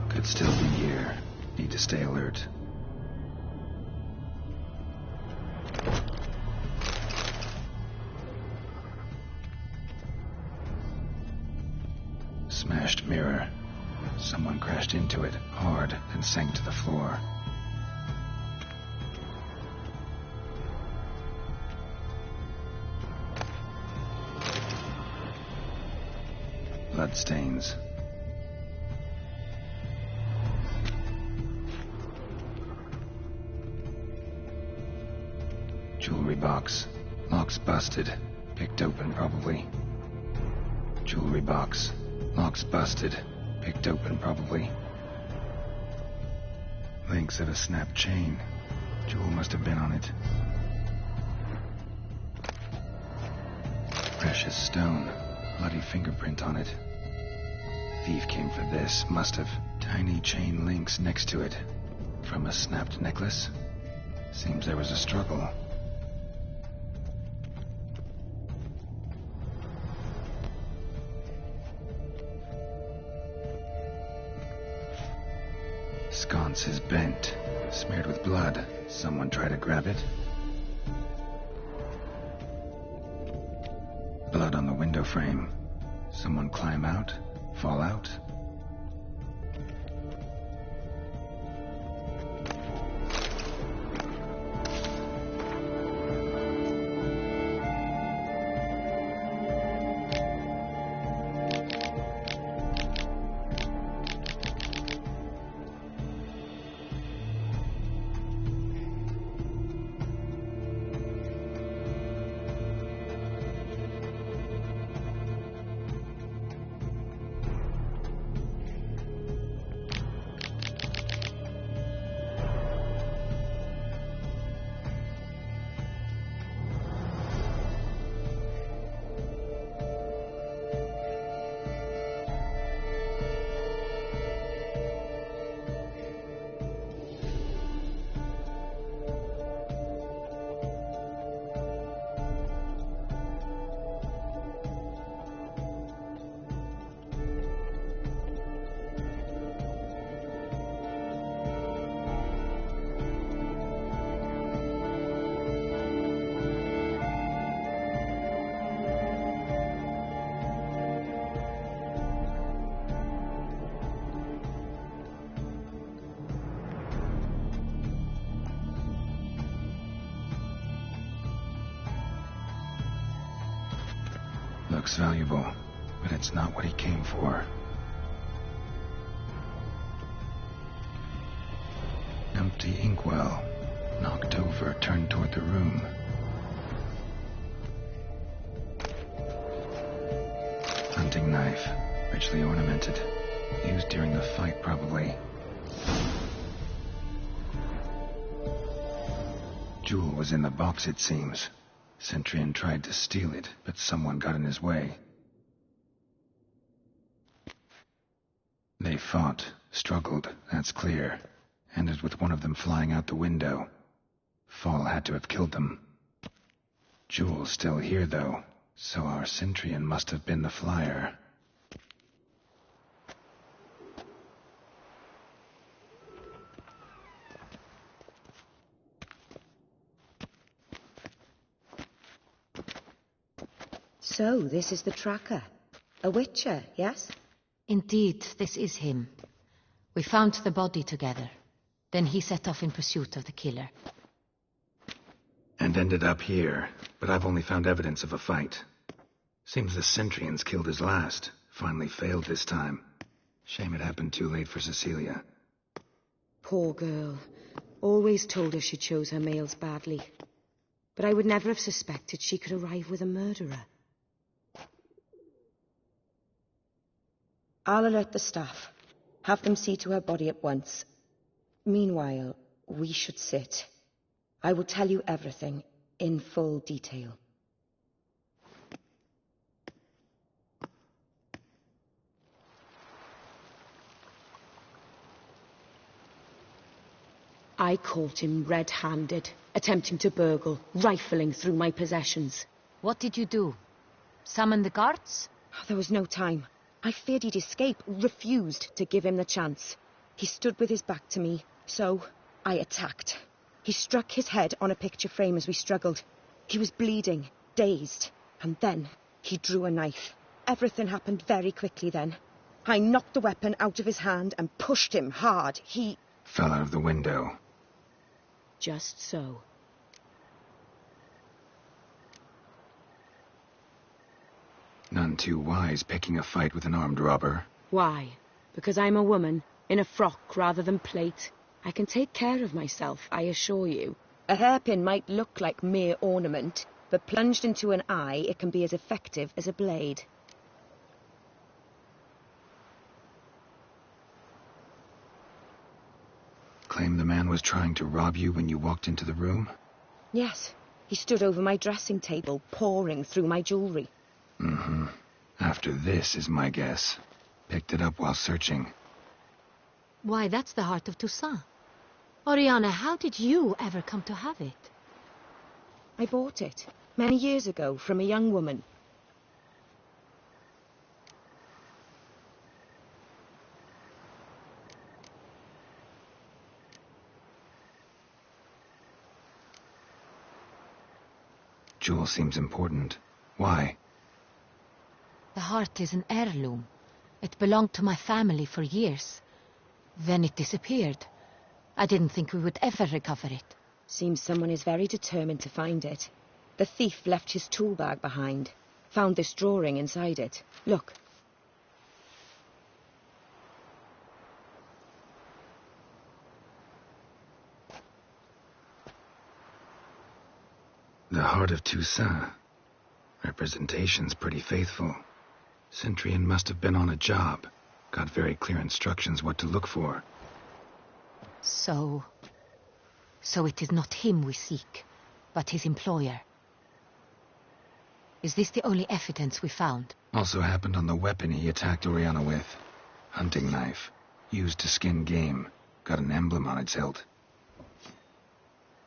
Could still be here. Need to stay alert. Smashed mirror. Someone crashed into it hard, then sank to the floor. Bloodstains. Jewelry box. Lock's busted. Picked open, probably. Jewelry box. Lock's busted. Picked open, probably. Links of a snapped chain. Jewel must have been on it. Precious stone. Bloody fingerprint on it. Thief came for this. Must have. Tiny chain links next to it. From a snapped necklace. Seems there was a struggle. sconce is bent, smeared with blood. Someone try to grab it? Blood on the window frame. Someone climb out? Fall out? Looks valuable, but it's not what he came for. Empty inkwell. Knocked over, turned toward the room. Hunting knife, richly ornamented. Used during the fight, probably. Jewel was in the box, it seems. Centurion tried to steal it, but someone got in his way. They fought, struggled, that's clear. Ended with one of them flying out the window. Fall had to have killed them. Jewel's still here, though, so our Centurion must have been the flyer. So, this is the tracker. A witcher, yes? Indeed, this is him. We found the body together. Then he set off in pursuit of the killer. And ended up here, but I've only found evidence of a fight. Seems the Centurions killed his last. Finally failed this time. Shame it happened too late for Cecilia. Poor girl. Always told her she chose her males badly. But I would never have suspected she could arrive with a murderer. I'll alert the staff. Have them see to her body at once. Meanwhile, we should sit. I will tell you everything, in full detail. I caught him red-handed, attempting to burgle, rifling through my possessions. What did you do? Summon the guards? There was no time. I feared he'd escape, refused to give him the chance. He stood with his back to me, so I attacked. He struck his head on a picture frame as we struggled. He was bleeding, dazed, and then he drew a knife. Everything happened very quickly then. I knocked the weapon out of his hand and pushed him hard. He fell out of the window. Just so. None too wise picking a fight with an armed robber. Why? Because I'm a woman, in a frock rather than plate. I can take care of myself, I assure you. A hairpin might look like mere ornament, but plunged into an eye, it can be as effective as a blade. Claim the man was trying to rob you when you walked into the room? Yes. He stood over my dressing table, pouring through my jewelry. Mm-hmm. After this is my guess. Picked it up while searching. Why, that's the heart of Toussaint. Oriana, how did you ever come to have it? I bought it, many years ago, from a young woman. ritual seems important. Why? The heart is an heirloom. It belonged to my family for years. Then it disappeared. I didn't think we would ever recover it. Seems someone is very determined to find it. The thief left his tool bag behind. Found this drawing inside it. Look. The Heart of Toussaint. Representation's pretty faithful. Centurion must have been on a job. Got very clear instructions what to look for. So it is not him we seek, but his employer. Is this the only evidence we found? Also happened on the weapon he attacked Oriana with. Hunting knife. Used to skin game. Got an emblem on its hilt.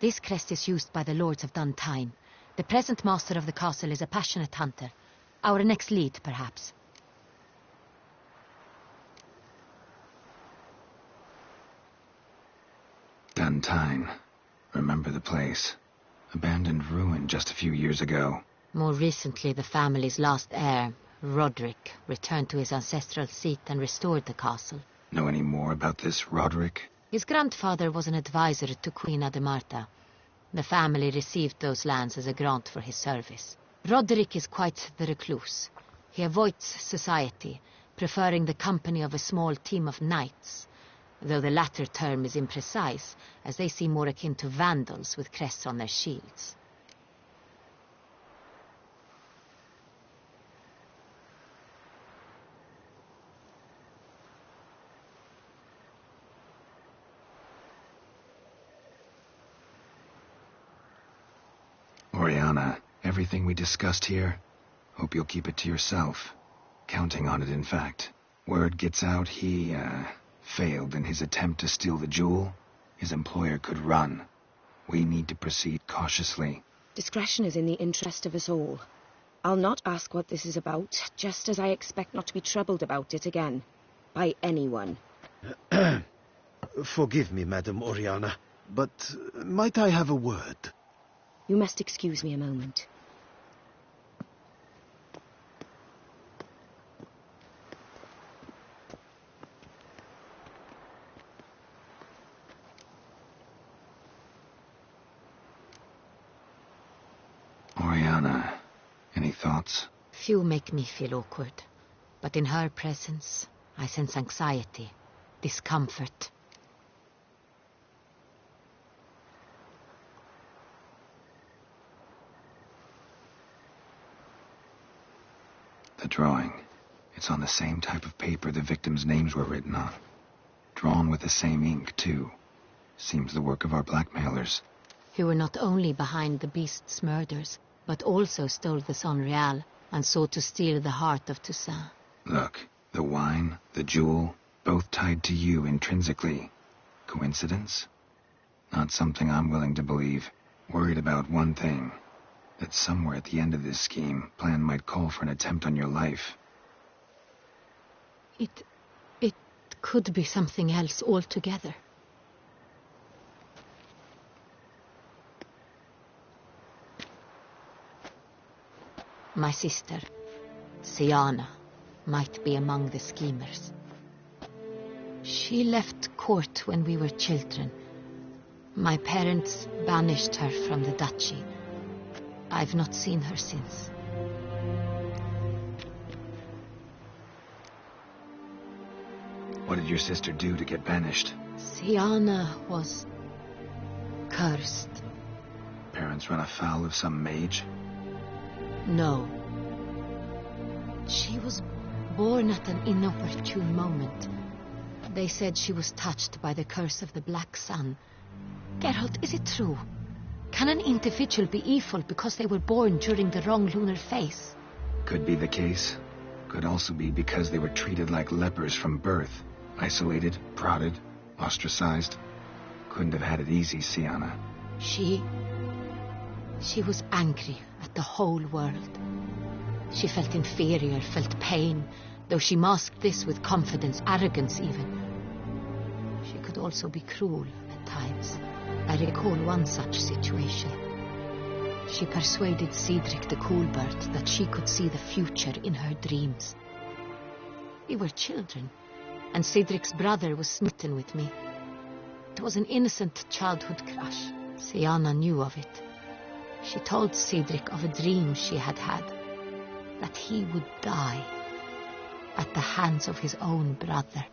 This crest is used by the Lords of Duntine. The present master of the castle is a passionate hunter. Our next lead, perhaps. Duntine. Remember the place. Abandoned ruin just a few years ago. More recently, the family's last heir, Roderick, returned to his ancestral seat and restored the castle. Know any more about this Roderick? His grandfather was an advisor to Queen Ademarta. The family received those lands as a grant for his service. Roderick is quite the recluse. He avoids society, preferring the company of a small team of knights, though the latter term is imprecise, as they seem more akin to vandals with crests on their shields. Oriana, everything we discussed here, hope you'll keep it to yourself. Counting on it, in fact. Word gets out he, failed in his attempt to steal the jewel. His employer could run. We need to proceed cautiously. Discretion is in the interest of us all. I'll not ask what this is about, just as I expect not to be troubled about it again. By anyone. Forgive me, Madam Oriana, but might I have a word? You must excuse me a moment. Oriana, any thoughts? Few make me feel awkward, but in her presence, I sense anxiety, discomfort. The drawing. It's on the same type of paper the victims' names were written on. Drawn with the same ink, too. Seems the work of our blackmailers. Who were not only behind the beast's murders, but also stole the Son Real and sought to steal the heart of Toussaint. Look, the wine, the jewel, both tied to you intrinsically. Coincidence? Not something I'm willing to believe. Worried about one thing. That somewhere at the end of this scheme, plan might call for an attempt on your life. It could be something else altogether. My sister, Siana, might be among the schemers. She left court when we were children. My parents banished her from the duchy. I've not seen her since. What did your sister do to get banished? Siana was cursed. Parents run afoul of some mage? No. She was born at an inopportune moment. They said she was touched by the curse of the Black Sun. Geralt, is it true? Can an individual be evil because they were born during the wrong lunar phase? Could be the case. Could also be because they were treated like lepers from birth. Isolated, prodded, ostracized. Couldn't have had it easy, Siana. She was angry at the whole world. She felt inferior, felt pain, though she masked this with confidence, arrogance even. She could also be cruel at times. I recall one such situation. She persuaded Cedric the Coolbird that she could see the future in her dreams. We were children, and Cedric's brother was smitten with me. It was an innocent childhood crush. Sienna knew of it. She told Cedric of a dream she had had, that he would die at the hands of his own brother.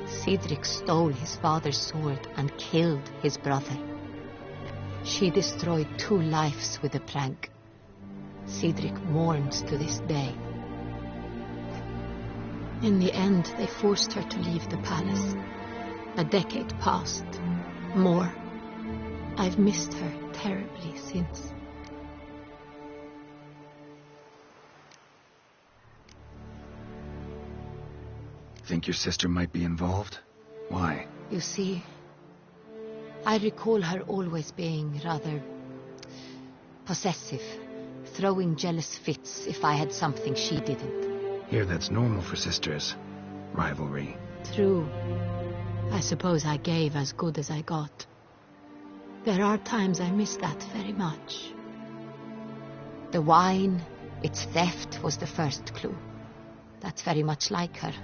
Cedric stole his father's sword and killed his brother. She destroyed 2 lives with a prank. Cedric mourns to this day. In the end, they forced her to leave the palace. A decade passed. More. I've missed her terribly since. Think your sister might be involved? Why? You see, I recall her always being rather possessive, throwing jealous fits if I had something she didn't. Here, that's normal for sisters. Rivalry. True. I suppose I gave as good as I got. There are times I miss that very much. The wine, its theft, was the first clue. That's very much like her.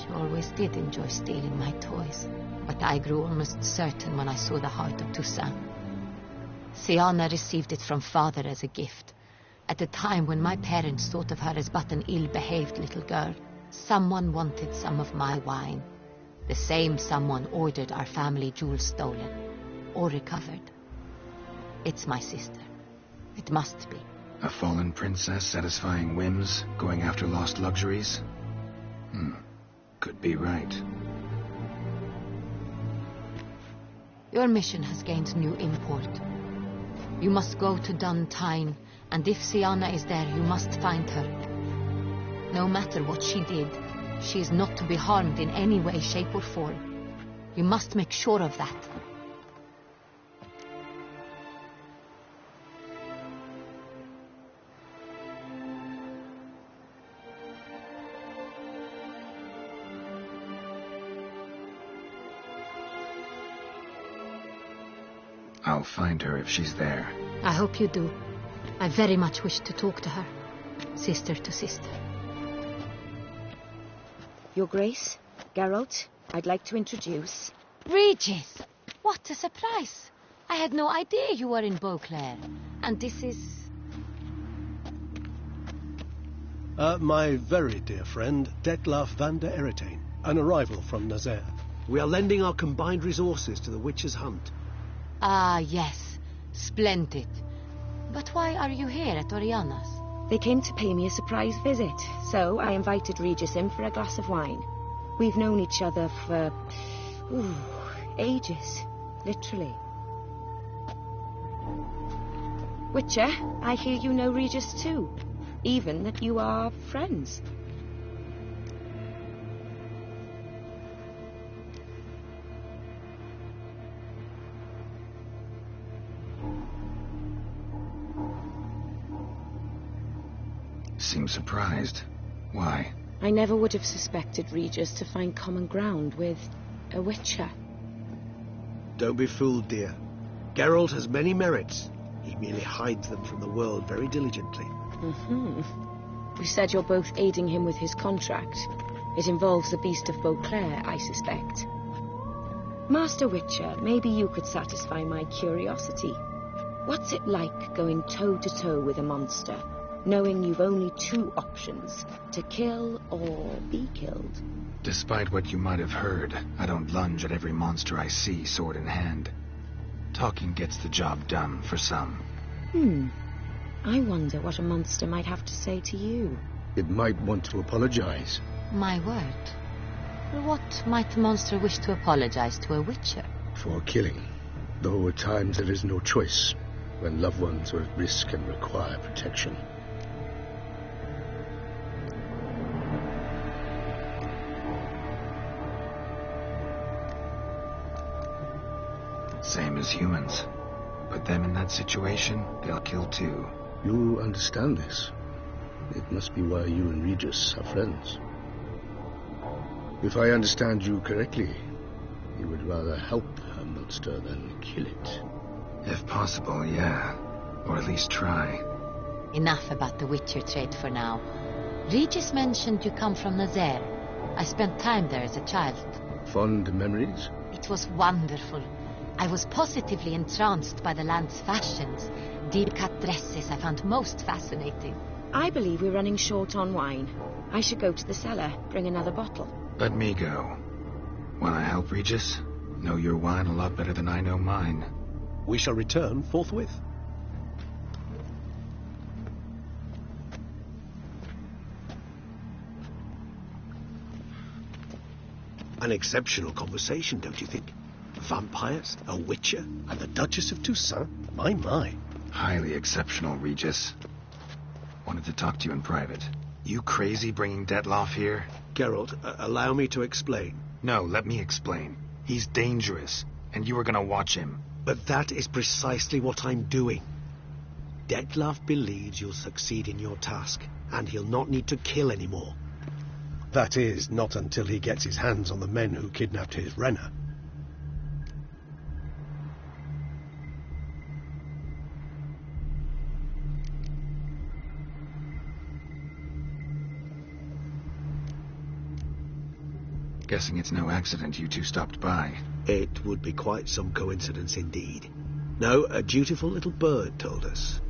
She always did enjoy stealing my toys, but I grew almost certain when I saw the heart of Toussaint. Sienna received it from father as a gift. At a time when my parents thought of her as but an ill-behaved little girl, someone wanted some of my wine. The same someone ordered our family jewels stolen, or recovered. It's my sister. It must be. A fallen princess satisfying whims, going after lost luxuries? Could be right. Your mission has gained new import. You must go to Duntine, and if Sienna is there, you must find her. No matter what she did, she is not to be harmed in any way, shape, or form. You must make sure of that. I'll find her if she's there. I hope you do. I very much wish to talk to her. Sister to sister. Your Grace, Geralt, I'd like to introduce... Regis! What a surprise! I had no idea you were in Beauclair. And this is... My very dear friend, Detlaf van der Eretain, an arrival from Nazaire. We are lending our combined resources to the Witcher's hunt. Ah, yes. Splendid. But why are you here at Oriana's? They came to pay me a surprise visit, so I invited Regis in for a glass of wine. We've known each other for... ages. Literally. Witcher, I hear you know Regis too. Even that you are friends. Seem surprised. Why? I never would have suspected Regis to find common ground with a Witcher. Don't be fooled, dear. Geralt has many merits. He merely hides them from the world very diligently. You said you're both aiding him with his contract. It involves the Beast of Beauclair, I suspect. Master Witcher, maybe you could satisfy my curiosity. What's it like going toe-to-toe with a monster, knowing you've only 2 options, to kill or be killed? Despite what you might have heard, I don't lunge at every monster I see, sword in hand. Talking gets the job done for some. I wonder what a monster might have to say to you. It might want to apologize. My word. What might the monster wish to apologize to a Witcher? For killing. Though at times there is no choice, when loved ones are at risk and require protection. Same as humans. Put them in that situation, they'll kill too. You understand this. It must be why you and Regis are friends. If I understand you correctly, you would rather help a monster than kill it. If possible, yeah. Or at least try. Enough about the Witcher trade for now. Regis mentioned you come from Nazaire. I spent time there as a child. Fond memories? It was wonderful. I was positively entranced by the land's fashions. Deep-cut dresses I found most fascinating. I believe we're running short on wine. I should go to the cellar, bring another bottle. Let me go. Wanna help, Regis? Know your wine a lot better than I know mine. We shall return forthwith. An exceptional conversation, don't you think? Vampires, a witcher, and the Duchess of Toussaint? My. Highly exceptional, Regis. Wanted to talk to you in private. You crazy bringing Detloff here? Geralt, allow me to explain. No, let me explain. He's dangerous, and you were gonna watch him. But that is precisely what I'm doing. Detloff believes you'll succeed in your task, and he'll not need to kill anymore. That is, not until he gets his hands on the men who kidnapped his Renner. Guessing it's no accident you two stopped by. It would be quite some coincidence indeed. No, a dutiful little bird told us.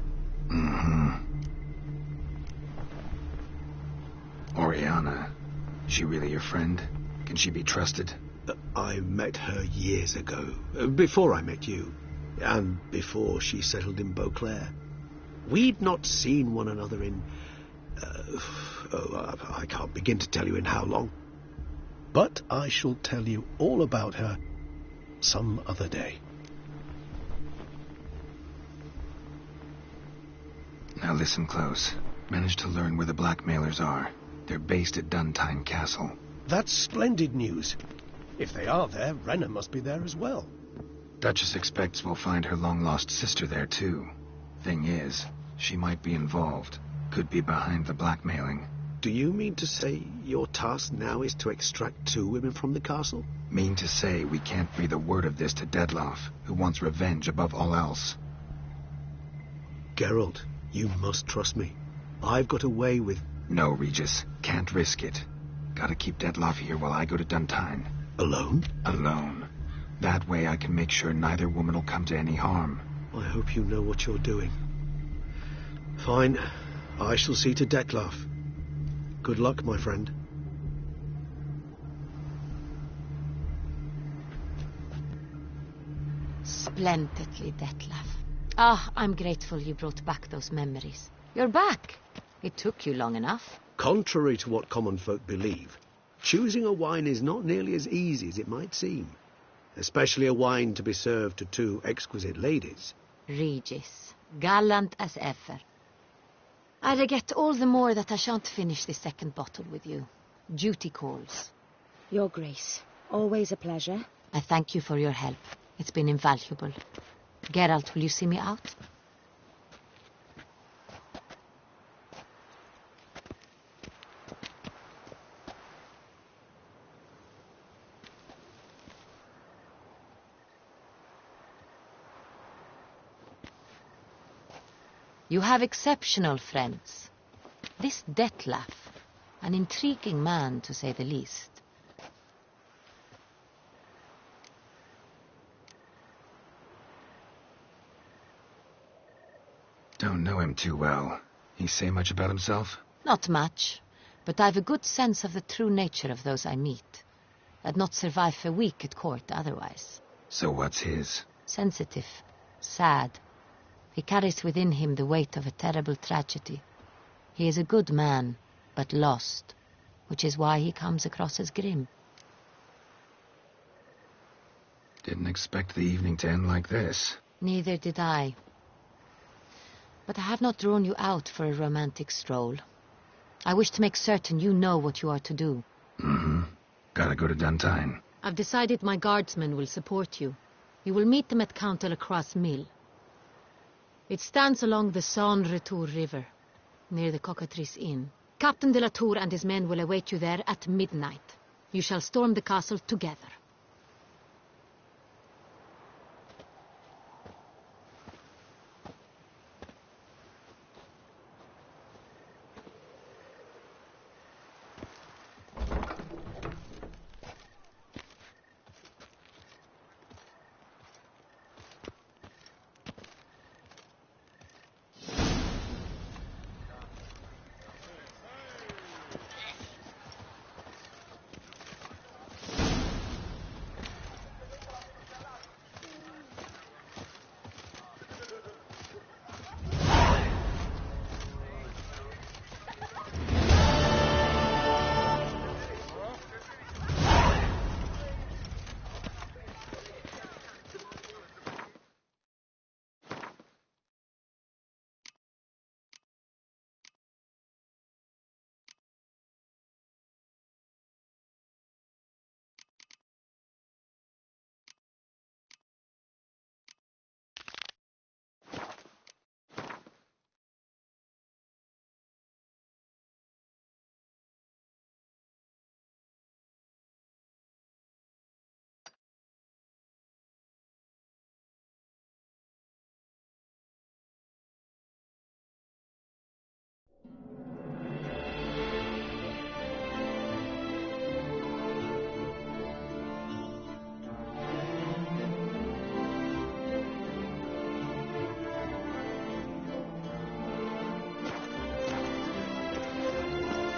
Oriana. She really your friend? Can she be trusted? I met her years ago. Before I met you. And before she settled in Beauclair. We'd not seen one another in... I can't begin to tell you in how long. But I shall tell you all about her some other day. Now listen close. Managed to learn where the blackmailers are. They're based at Duntine Castle. That's splendid news. If they are there, Renner must be there as well. Duchess expects we'll find her long-lost sister there, too. Thing is, she might be involved. Could be behind the blackmailing. Do you mean to say your task now is to extract 2 women from the castle? Mean to say we can't breathe a word of this to Detloff, who wants revenge above all else. Geralt, you must trust me. I've got a way with... No, Regis. Can't risk it. Gotta keep Detloff here while I go to Duntine. Alone? Alone. That way I can make sure neither woman will come to any harm. I hope you know what you're doing. Fine. I shall see to Detloff. Good luck, my friend. Splendidly, Detloff. Ah, I'm grateful you brought back those memories. You're back. It took you long enough. Contrary to what common folk believe, choosing a wine is not nearly as easy as it might seem. Especially a wine to be served to 2 exquisite ladies. Regis, gallant as ever. I regret all the more that I shan't finish this second bottle with you. Duty calls. Your Grace, always a pleasure. I thank you for your help. It's been invaluable. Geralt, will you see me out? You have exceptional friends. This Detloff, an intriguing man to say the least. Don't know him too well. He say much about himself? Not much, but I've a good sense of the true nature of those I meet. I'd not survive a week at court otherwise. So what's his? Sensitive, sad. He carries within him the weight of a terrible tragedy. He is a good man, but lost, which is why he comes across as grim. Didn't expect the evening to end like this. Neither did I. But I have not drawn you out for a romantic stroll. I wish to make certain you know what you are to do. Gotta go to Duntine. I've decided my guardsmen will support you. You will meet them at Count Delacroix's mill. It stands along the Saône-Retour River, near the Cockatrice Inn. Captain de la Tour and his men will await you there at midnight. You shall storm the castle together.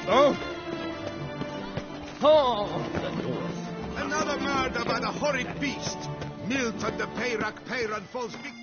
Oh! Oh, the north. Another murder by the horrid beast! Milton the Peyrak Peyran falls victim.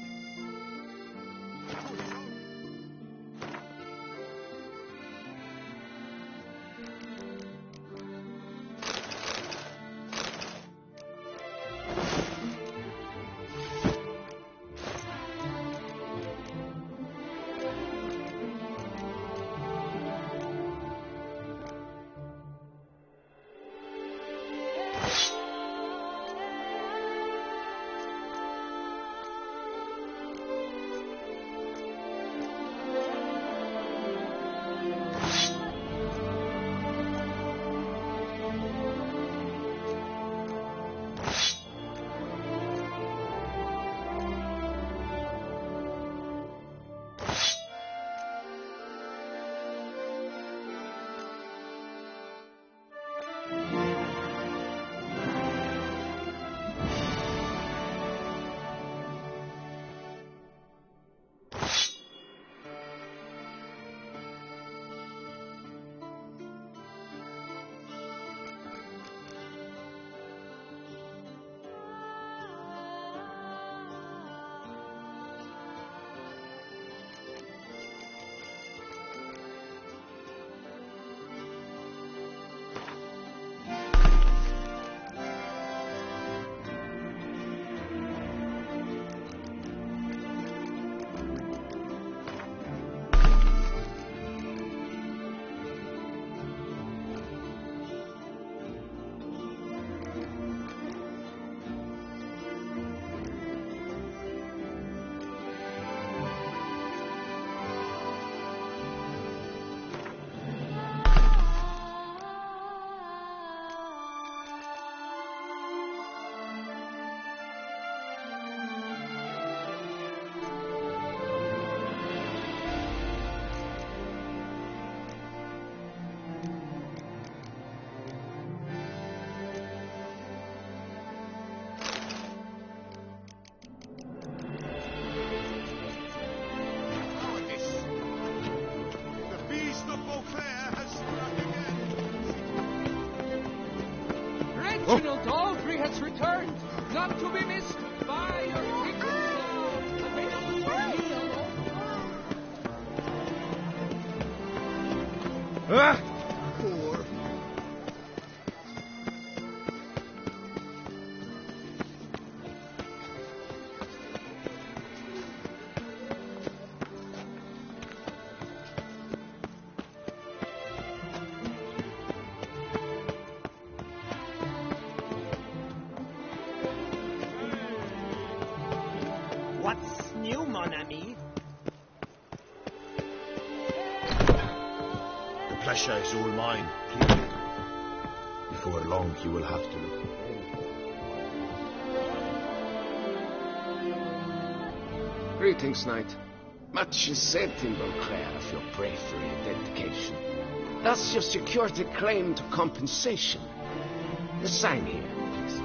Reginald Aldry has returned, not to be missed by your Poor. What's new, mon ami? The pleasure is all mine. Before long, you will have to look. Greetings, knight. Much is said in Beauclair of your bravery and dedication. Thus you secured a claim to compensation. Sign here, please.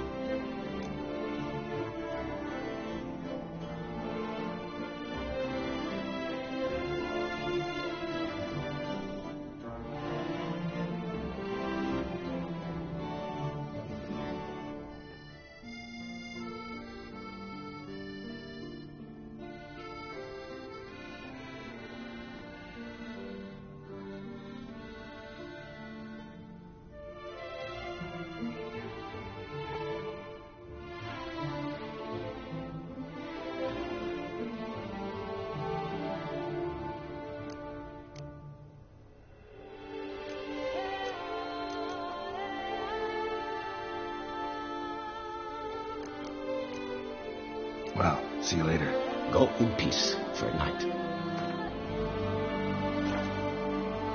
Well, see you later. Go in peace for a night.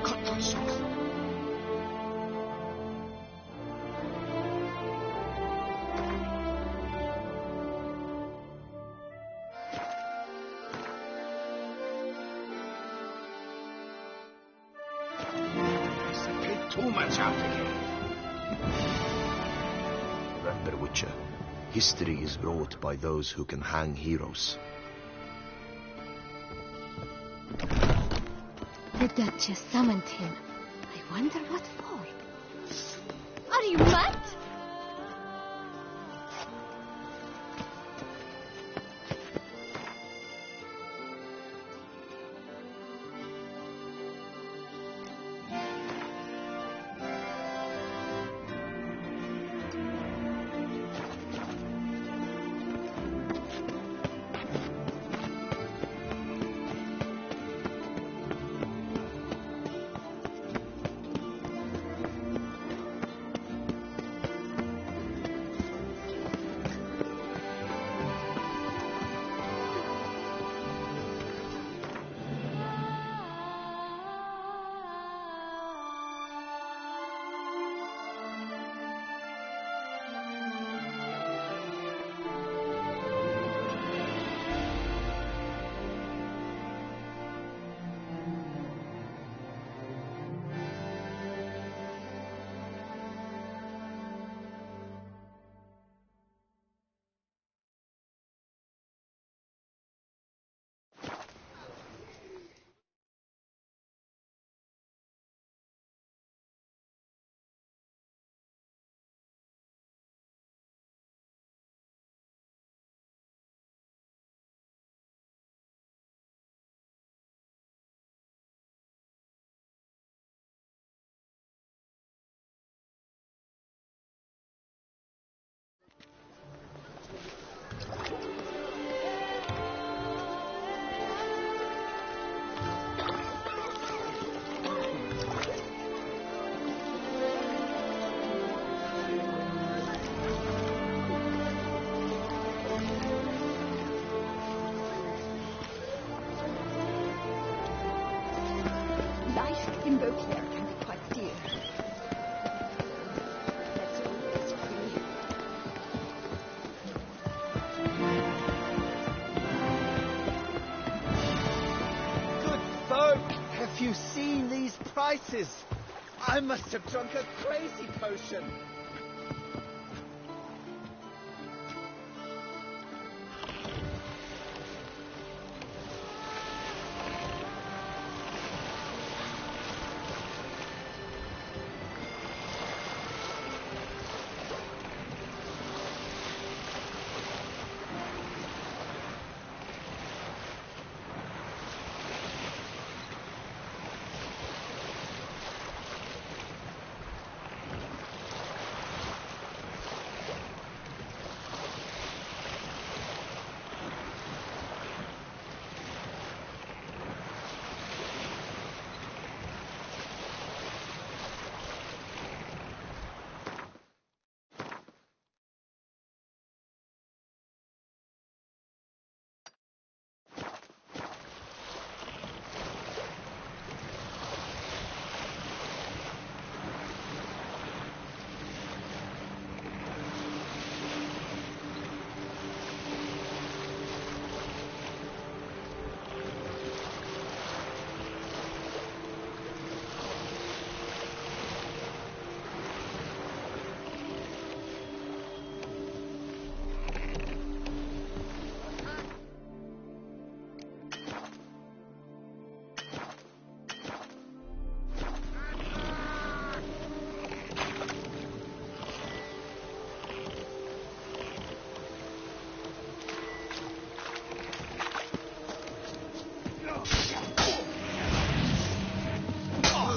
Cut yourself. Too much out again. Remember, Witcher, history is wrought by those who can hang heroes. The Duchess summoned him. I Wonder what for? Are you mad? Life in Beauclair can be quite dear. Let's hope it's free. Good folk, have you seen these prices? I must have drunk a crazy potion.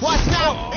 What's up?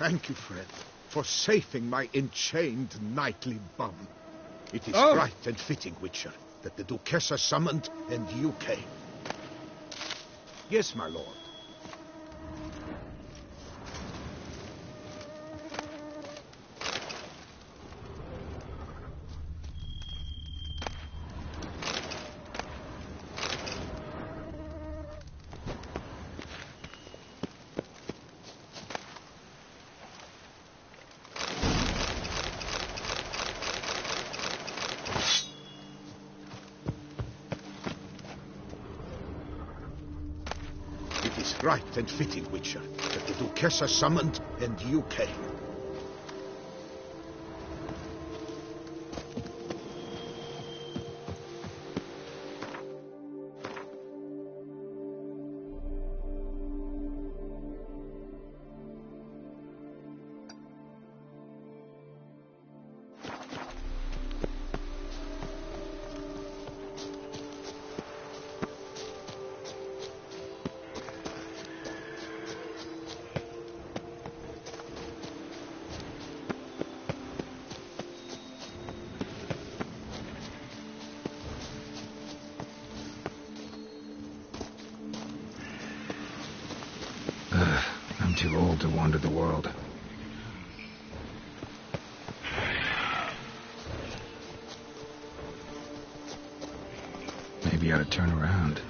Thank you, friend, for saving my enchained knightly bum. It is Oh. right and fitting, Witcher, that the Duchessa summoned and you came. Yes, my lord. It is right and fitting, Witcher, that the Duchessa summoned and you came. I'm too old to wander the world. Maybe I ought to turn around.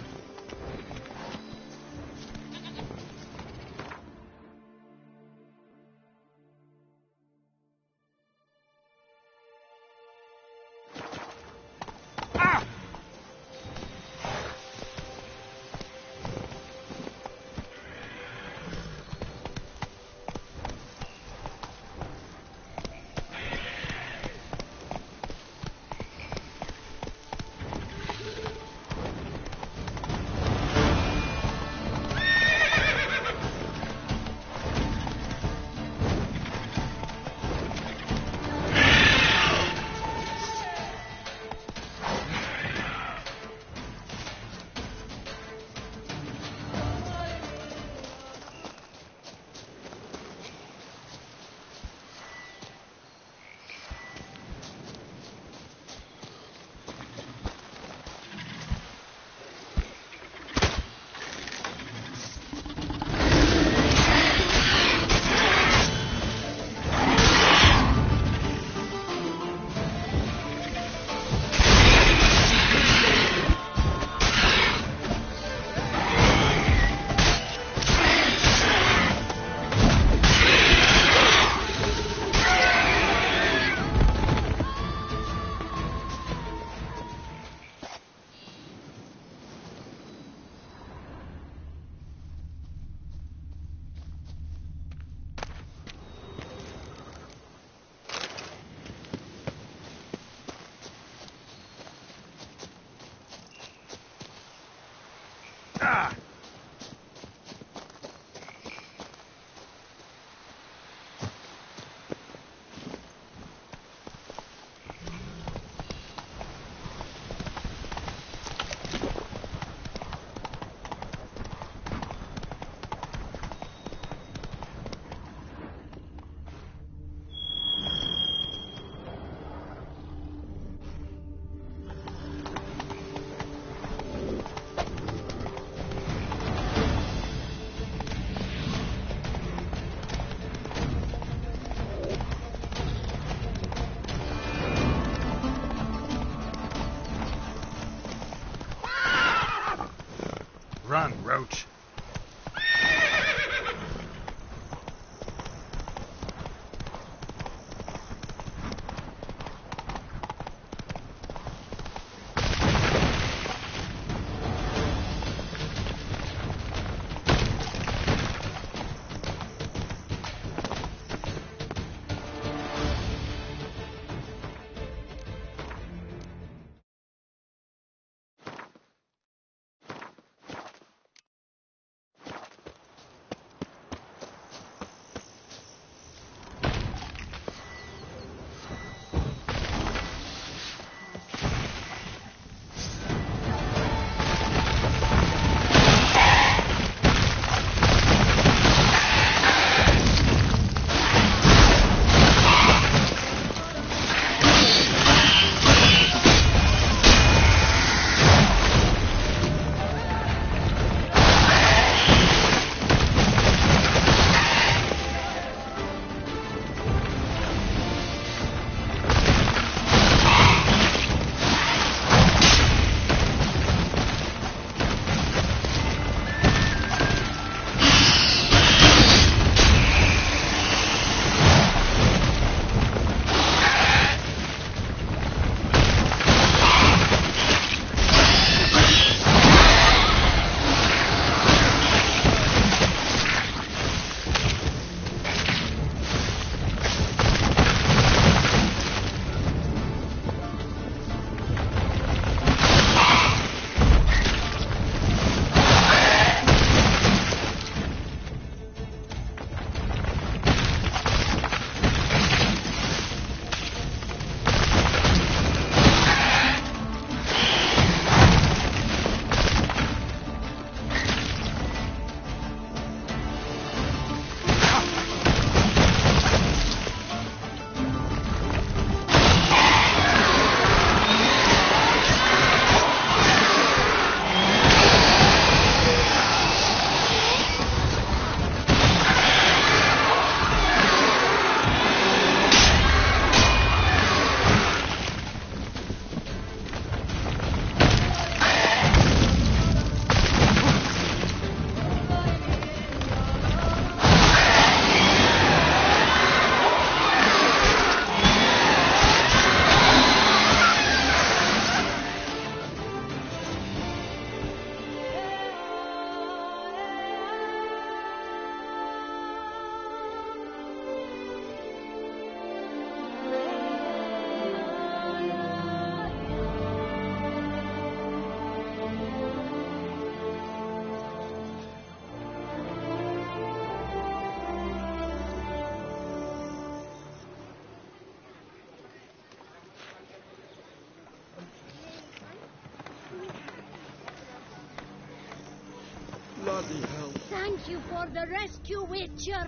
Bloody hell. Thank you for the rescue, Witcher.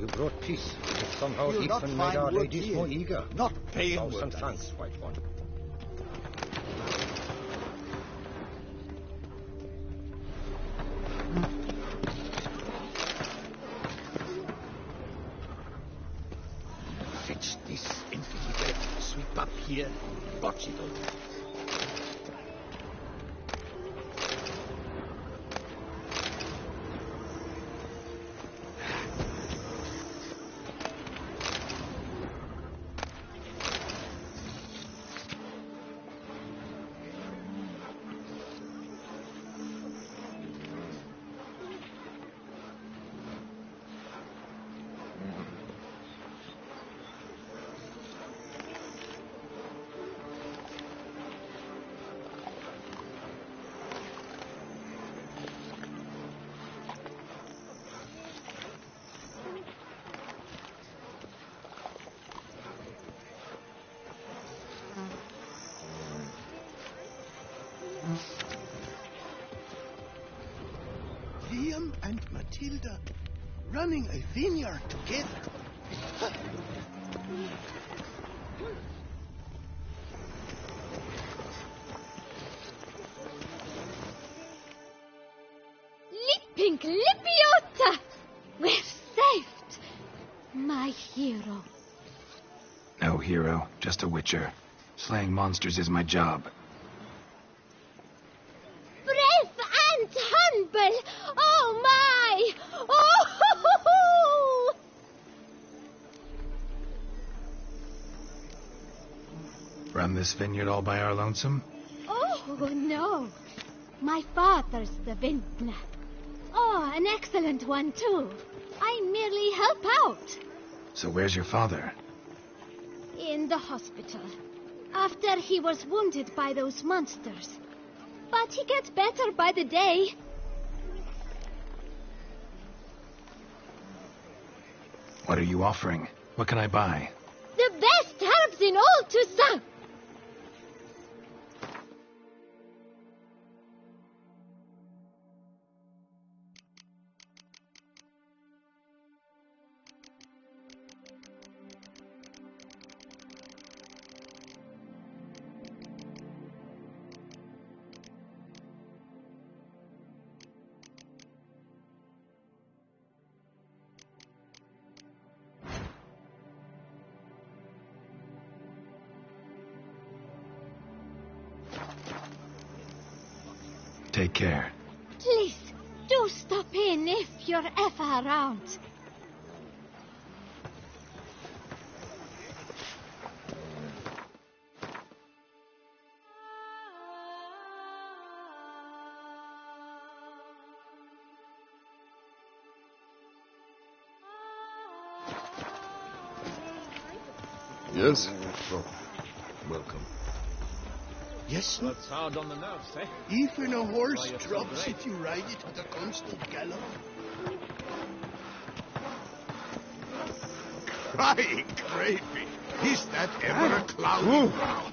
You brought peace, but somehow You'll not even made find our wood ladies here. more eager. Not paying Thousand wood, thanks, white one. Fetch this infidel. Sweep up here. Botch it all. Liam and Matilda running a vineyard together. Lippink Lipiota! We're saved! My hero. No hero, just a witcher. Slaying monsters is my job. Brave and humble! Oh my! Oh! Run this vineyard all by our lonesome? Oh, no. My father's the vintner. Oh, an excellent one, too. I merely help out. So where's your father? In the hospital. After he was wounded by those monsters. But he gets better by the day. What are you offering? What can I buy? The best herbs in all Toussaint! Take care. Please, do stop in if you're ever around. Yes? Oh, welcome. Yes, sir. That's hard on the nerves, eh? Even a horse Why, you're so drops great. if you ride it at a constant gallop. Crying gravy. Is that ever a cloudy brow?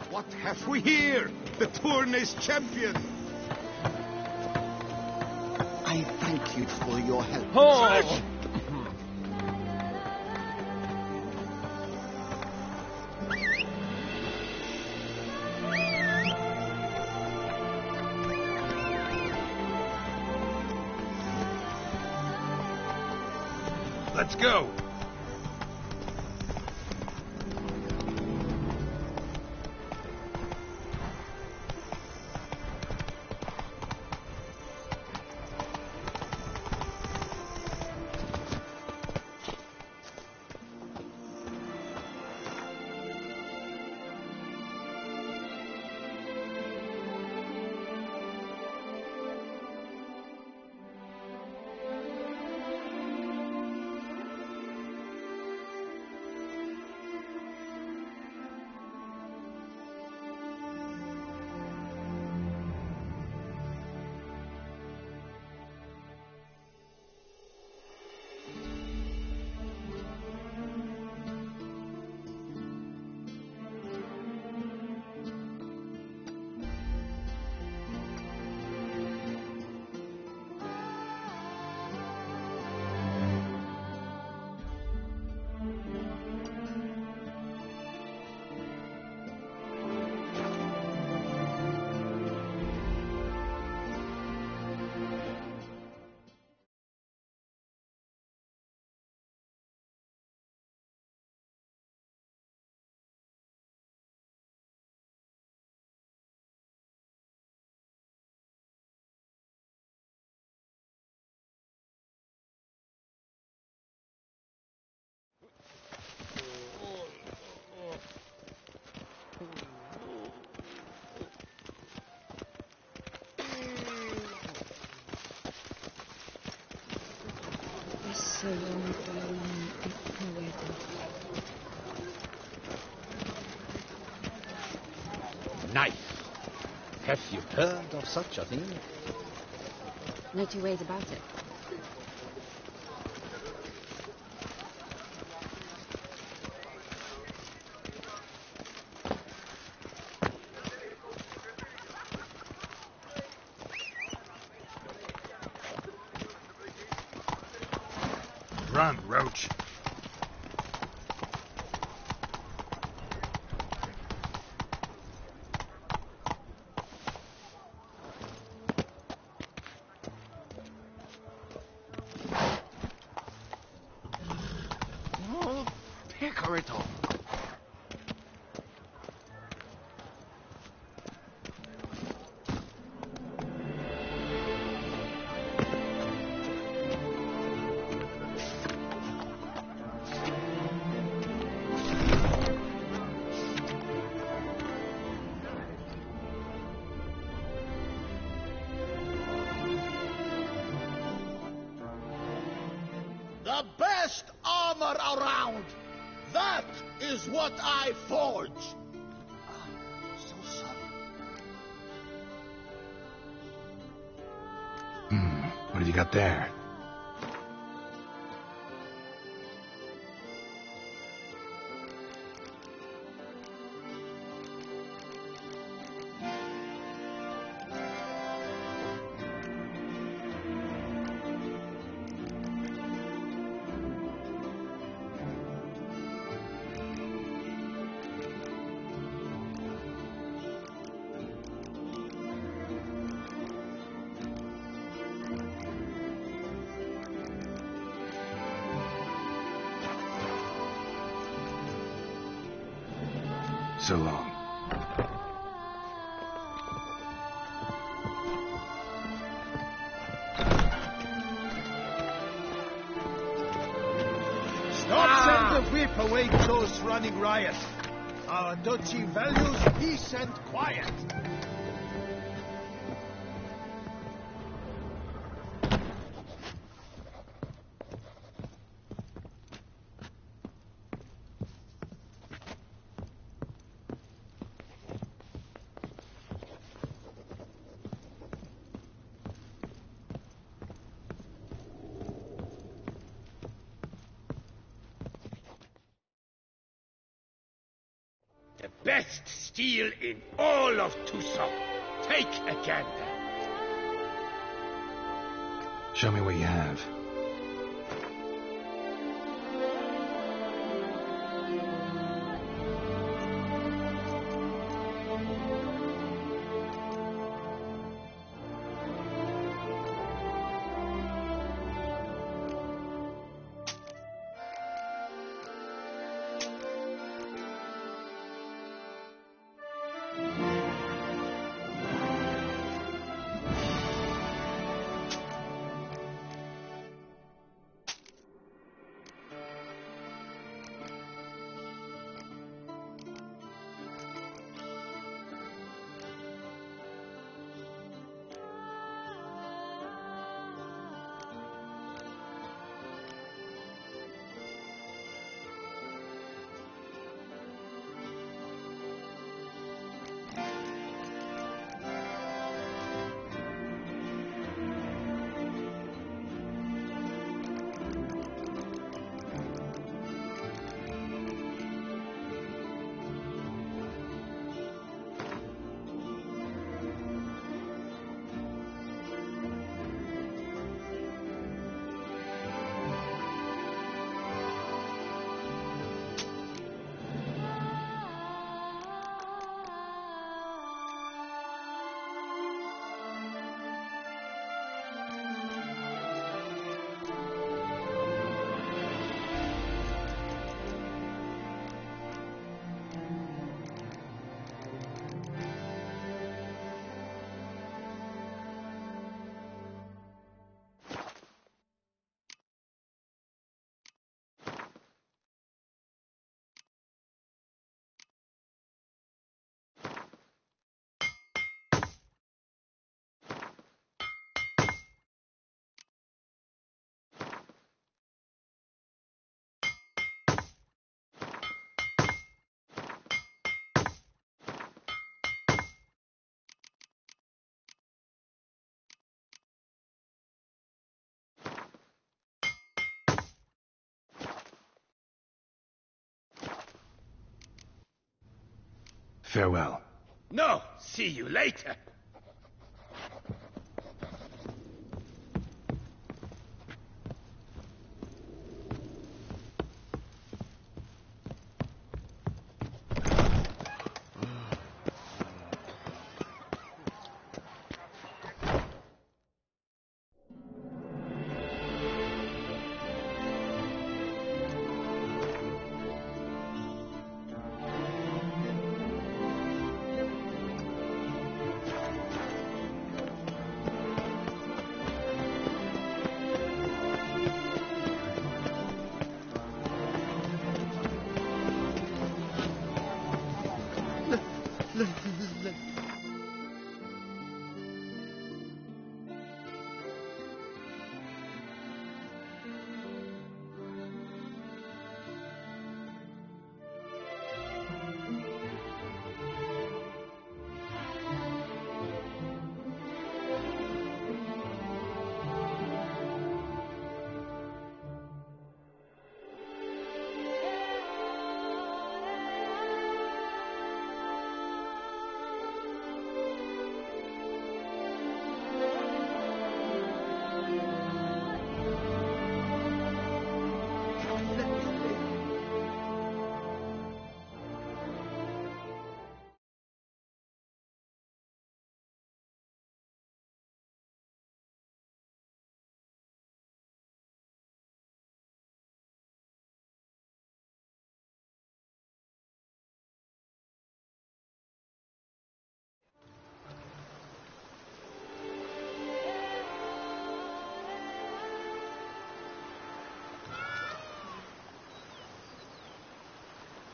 What have we here? The Tournay's champion. I thank you for your help. Oh! Let's go. Knife. Have you heard of such a thing? No two ways about it. Run, Roach. Oh, Pecorito. The best armor around! That is what I forge! So sorry. What have you got there? So long. Stop! Send the whip away those running riot. Our duchy values peace and quiet. The best steel in all of Tucson. Take a gander. Show me what you have. Farewell. No, see you later.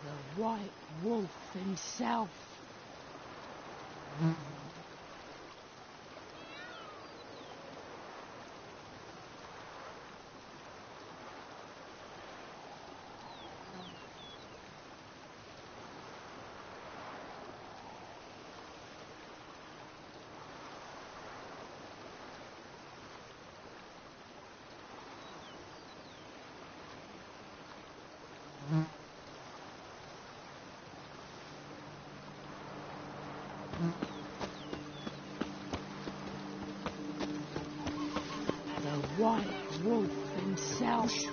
The White Wolf himself. The White Wolf himself.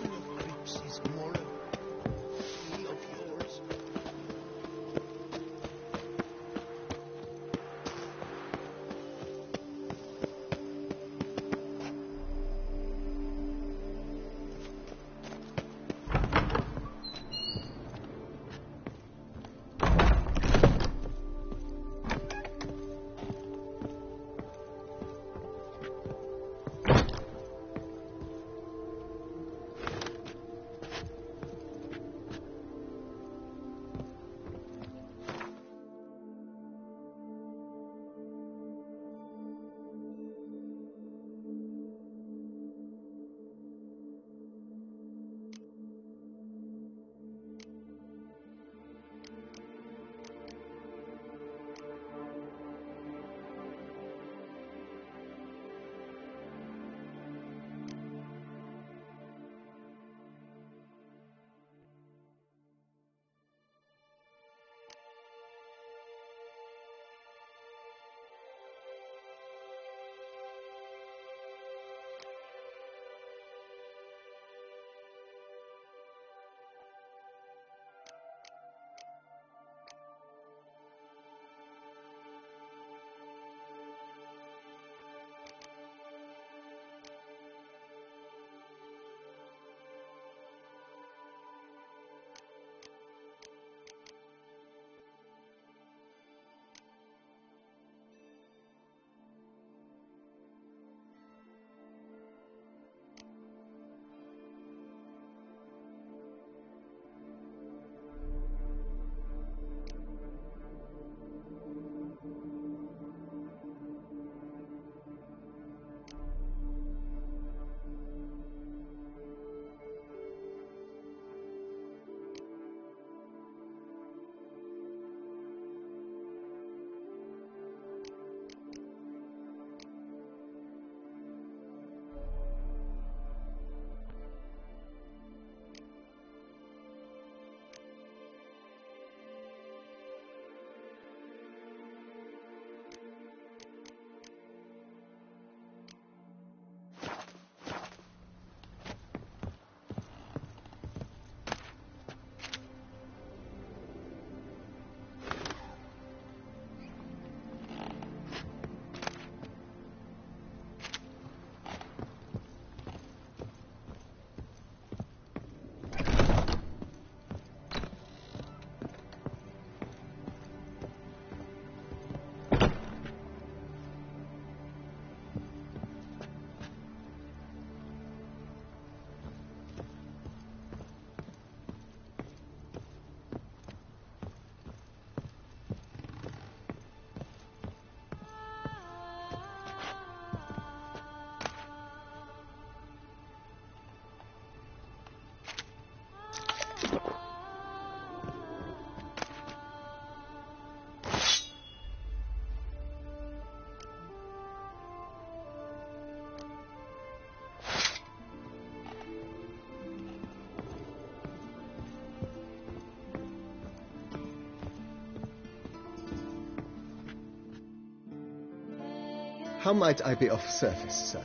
How might I be of service, sir?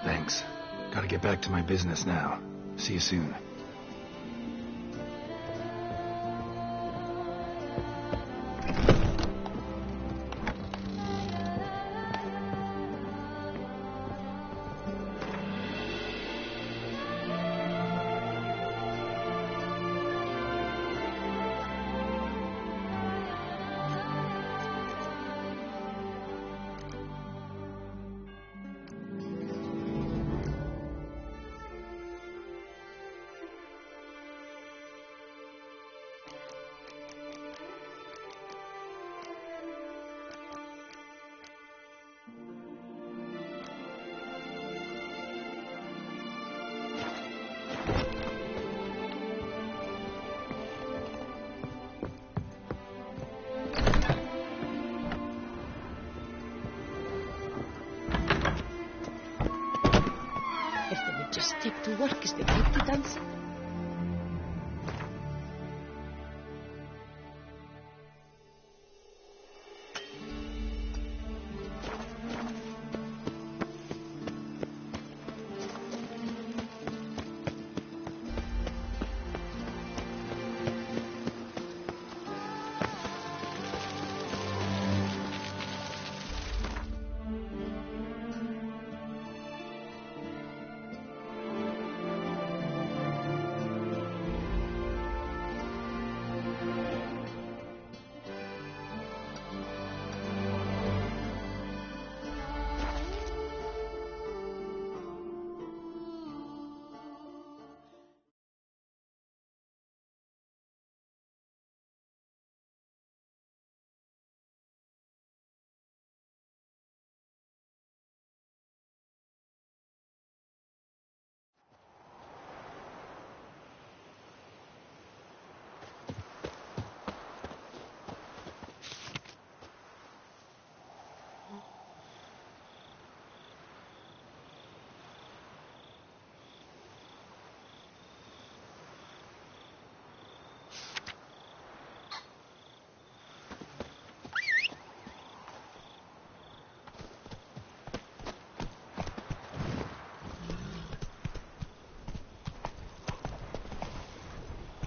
Thanks. Gotta get back to my business now. See you soon. Just take to work as they take to dancing.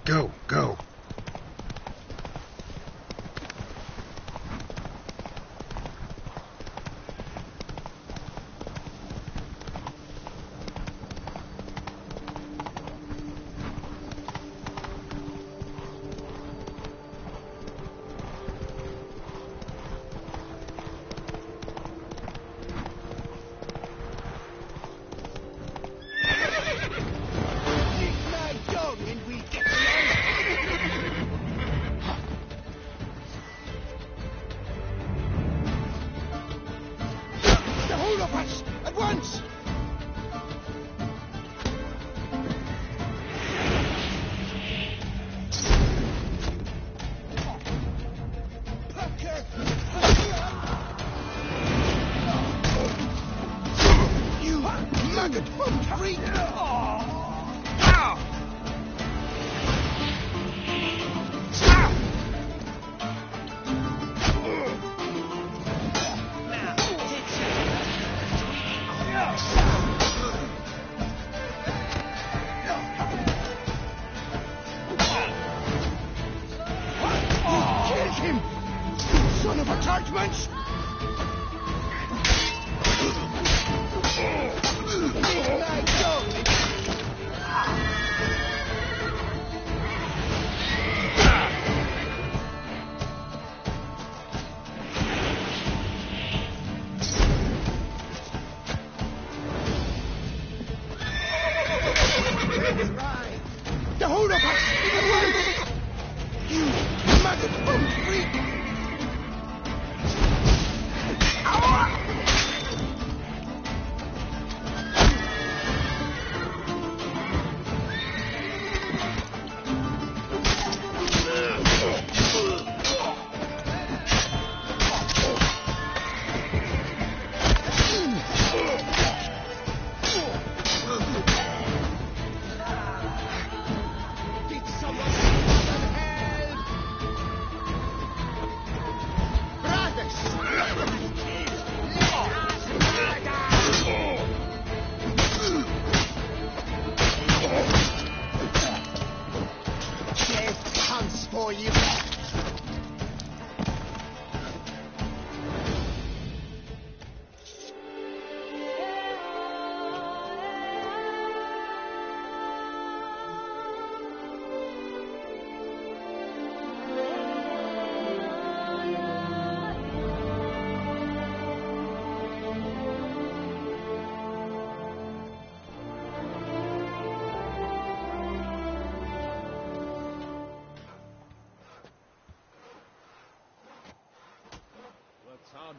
Go, go.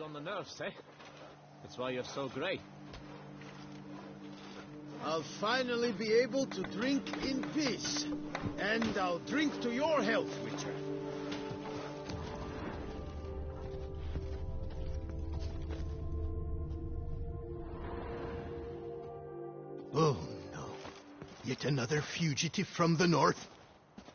on the nerves, eh? That's why you're so grey. I'll finally be able to drink in peace. And I'll drink to your health, Witcher. Oh, no. Yet another fugitive from the north?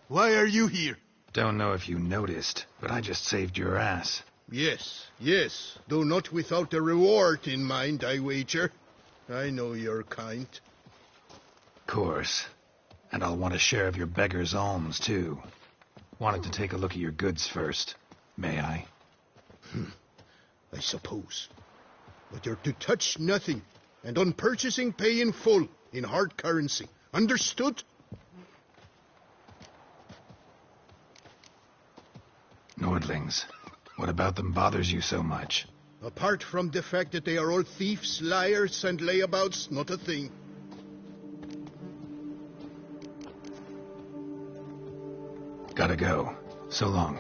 Why are you here? Don't know if you noticed, but I just saved your ass. Yes, yes, though not without a reward in mind, I wager. I know your kind. Course. And I'll want a share of your beggar's alms, too. Wanted to take a look at your goods first. May I? I suppose. But you're to touch nothing, and on purchasing pay in full, in hard currency. Understood? Nordlings. What about them bothers you so much? Apart from the fact that they are all thieves, liars, and layabouts, not a thing. Gotta go. So long.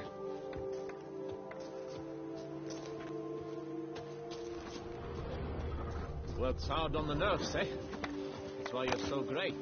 Works hard on the nerves, eh? That's why you're so grey.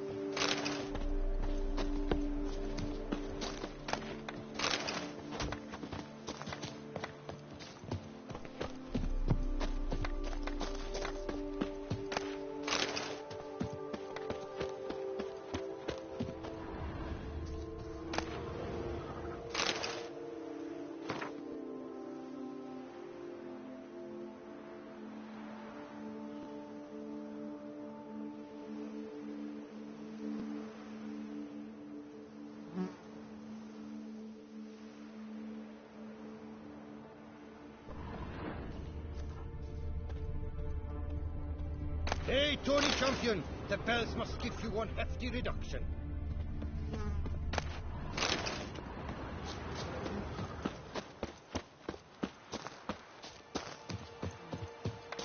Hey, Tony Champion! The bells must give you one hefty reduction.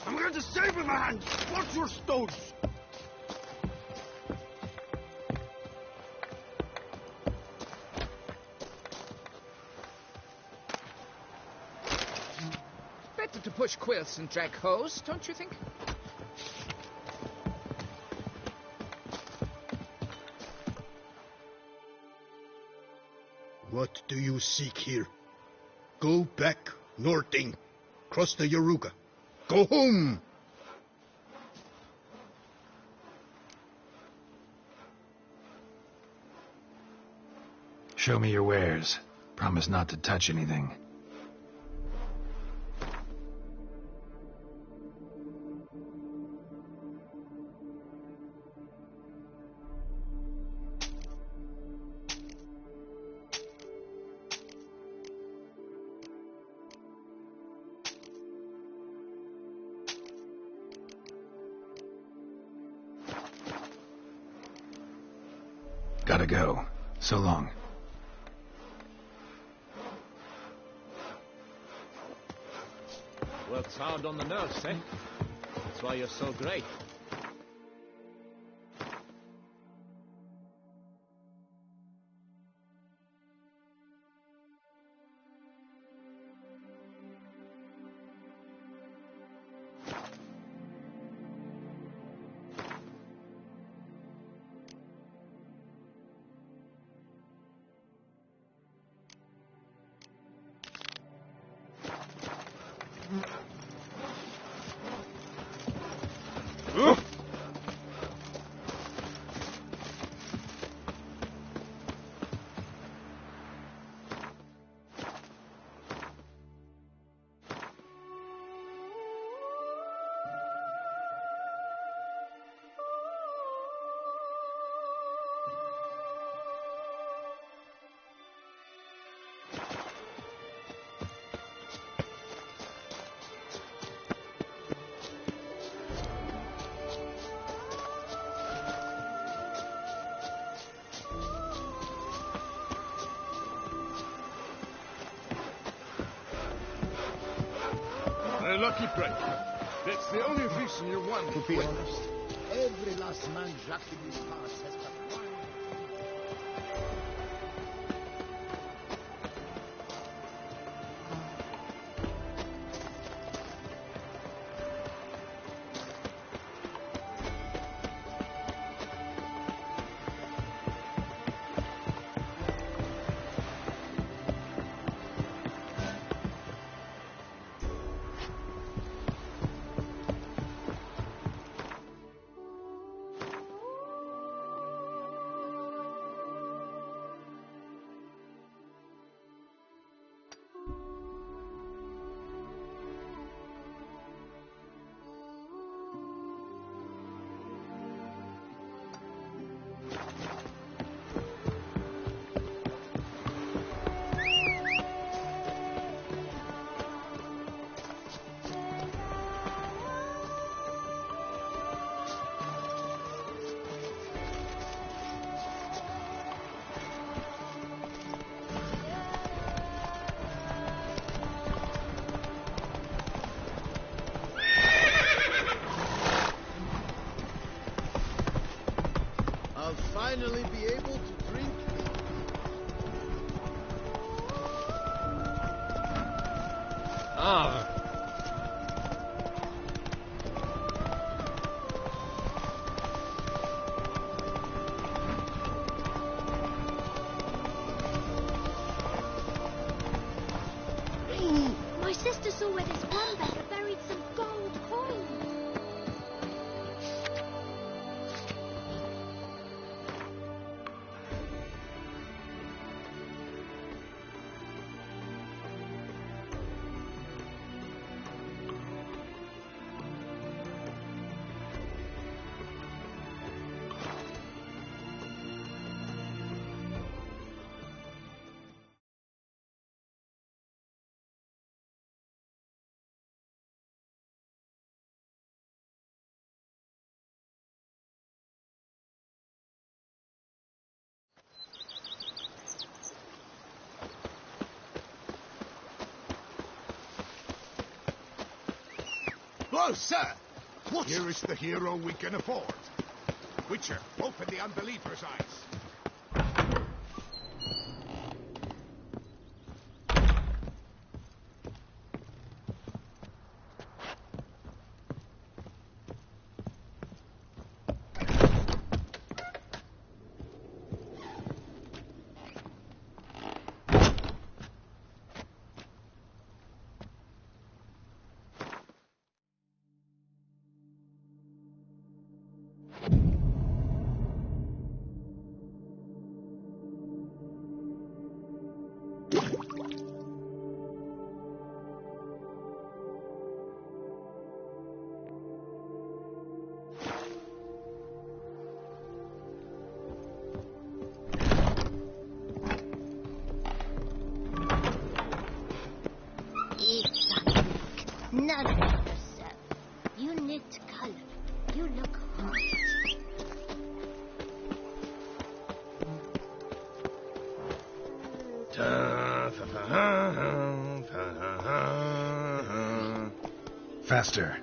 I'm going to save him, man! Watch your stones! Better to push quilts and drag hose, don't you think? What do you seek here? Go back, Norting. Cross the Yaruga. Go home! Show me your wares. Promise not to touch anything. Gotta go. So long. Works hard on the nerves, eh? That's why you're so grey. A lucky break. That's the only reason you're one. To be honest, every last man jacked in these parts has but one. finally be able to drink. Ah. My sister saw where this one beggar buried some gold coins. Oh, sir! Here is the hero we can afford. Witcher, open the unbeliever's eyes. None of yourself. You knit color. You look hot. Faster.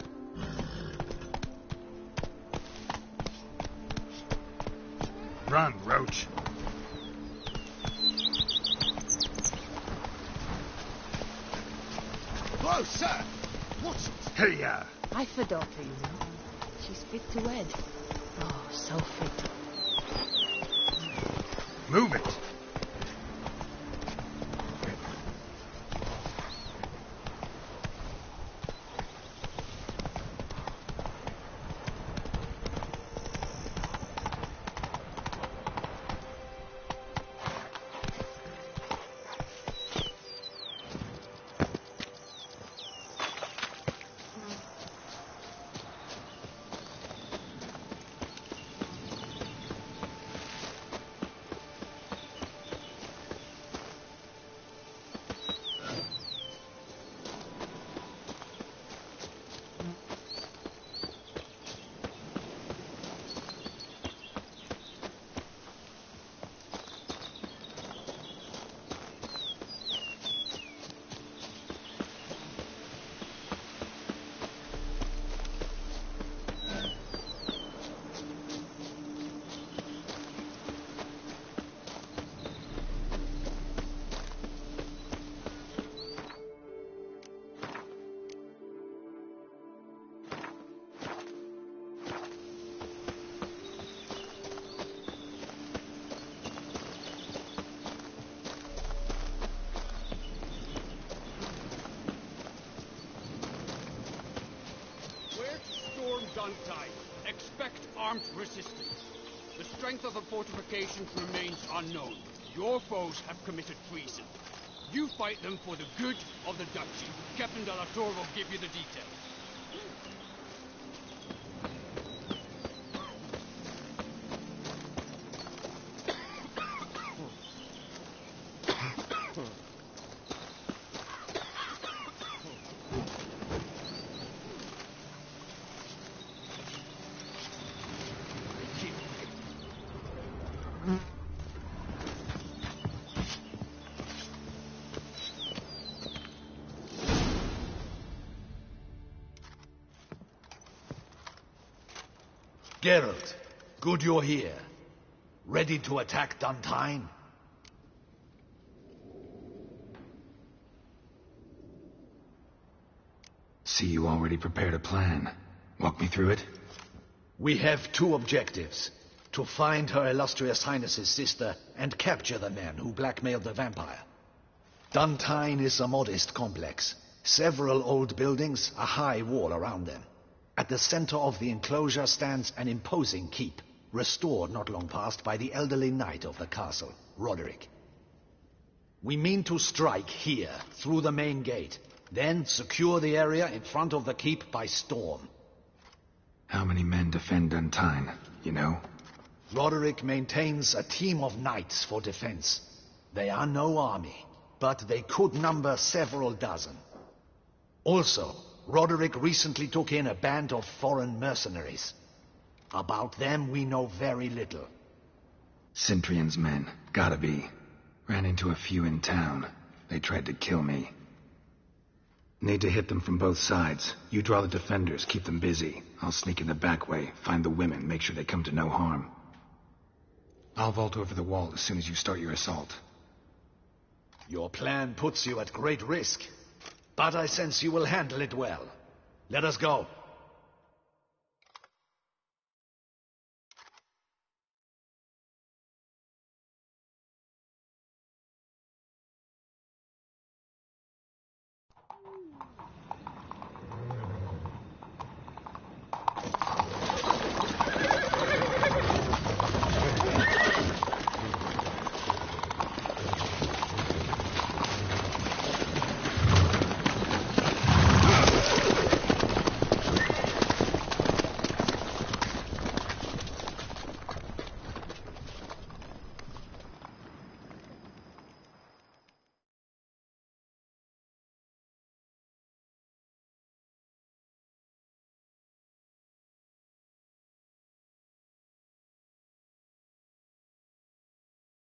Run, Roach. Oh, sir! What's it? Hey-ya! I've a daughter, you know. She's fit to wed. Oh, so fit. Move it! Gun-tied. Expect armed resistance. The strength of the fortifications remains unknown. Your foes have committed treason. You fight them for the good of the duchy. Captain de la Tour will give you the details. Geralt, good you're here. Ready to attack Duntine? See, you already prepared a plan. Walk me through it. We have two objectives. To find Her Illustrious Highness's sister and capture the men who blackmailed the vampire. Duntine is a modest complex. Several old buildings, a high wall around them. At the center of the enclosure stands an imposing keep, restored not long past by the elderly knight of the castle, Roderick. We mean to strike here, through the main gate, then secure the area in front of the keep by storm. How many men defend Duntine, you know? Roderick maintains a team of knights for defense. They are no army, but they could number several dozen. Also, Roderick recently took in a band of foreign mercenaries. About them we know very little. Cintrian's men, gotta be. Ran into a few in town. They tried to kill me. Need to hit them from both sides. You draw the defenders, keep them busy. I'll sneak in the back way, find the women, make sure they come to no harm. I'll vault over the wall as soon as you start your assault. Your plan puts you at great risk, but I sense you will handle it well. Let us go.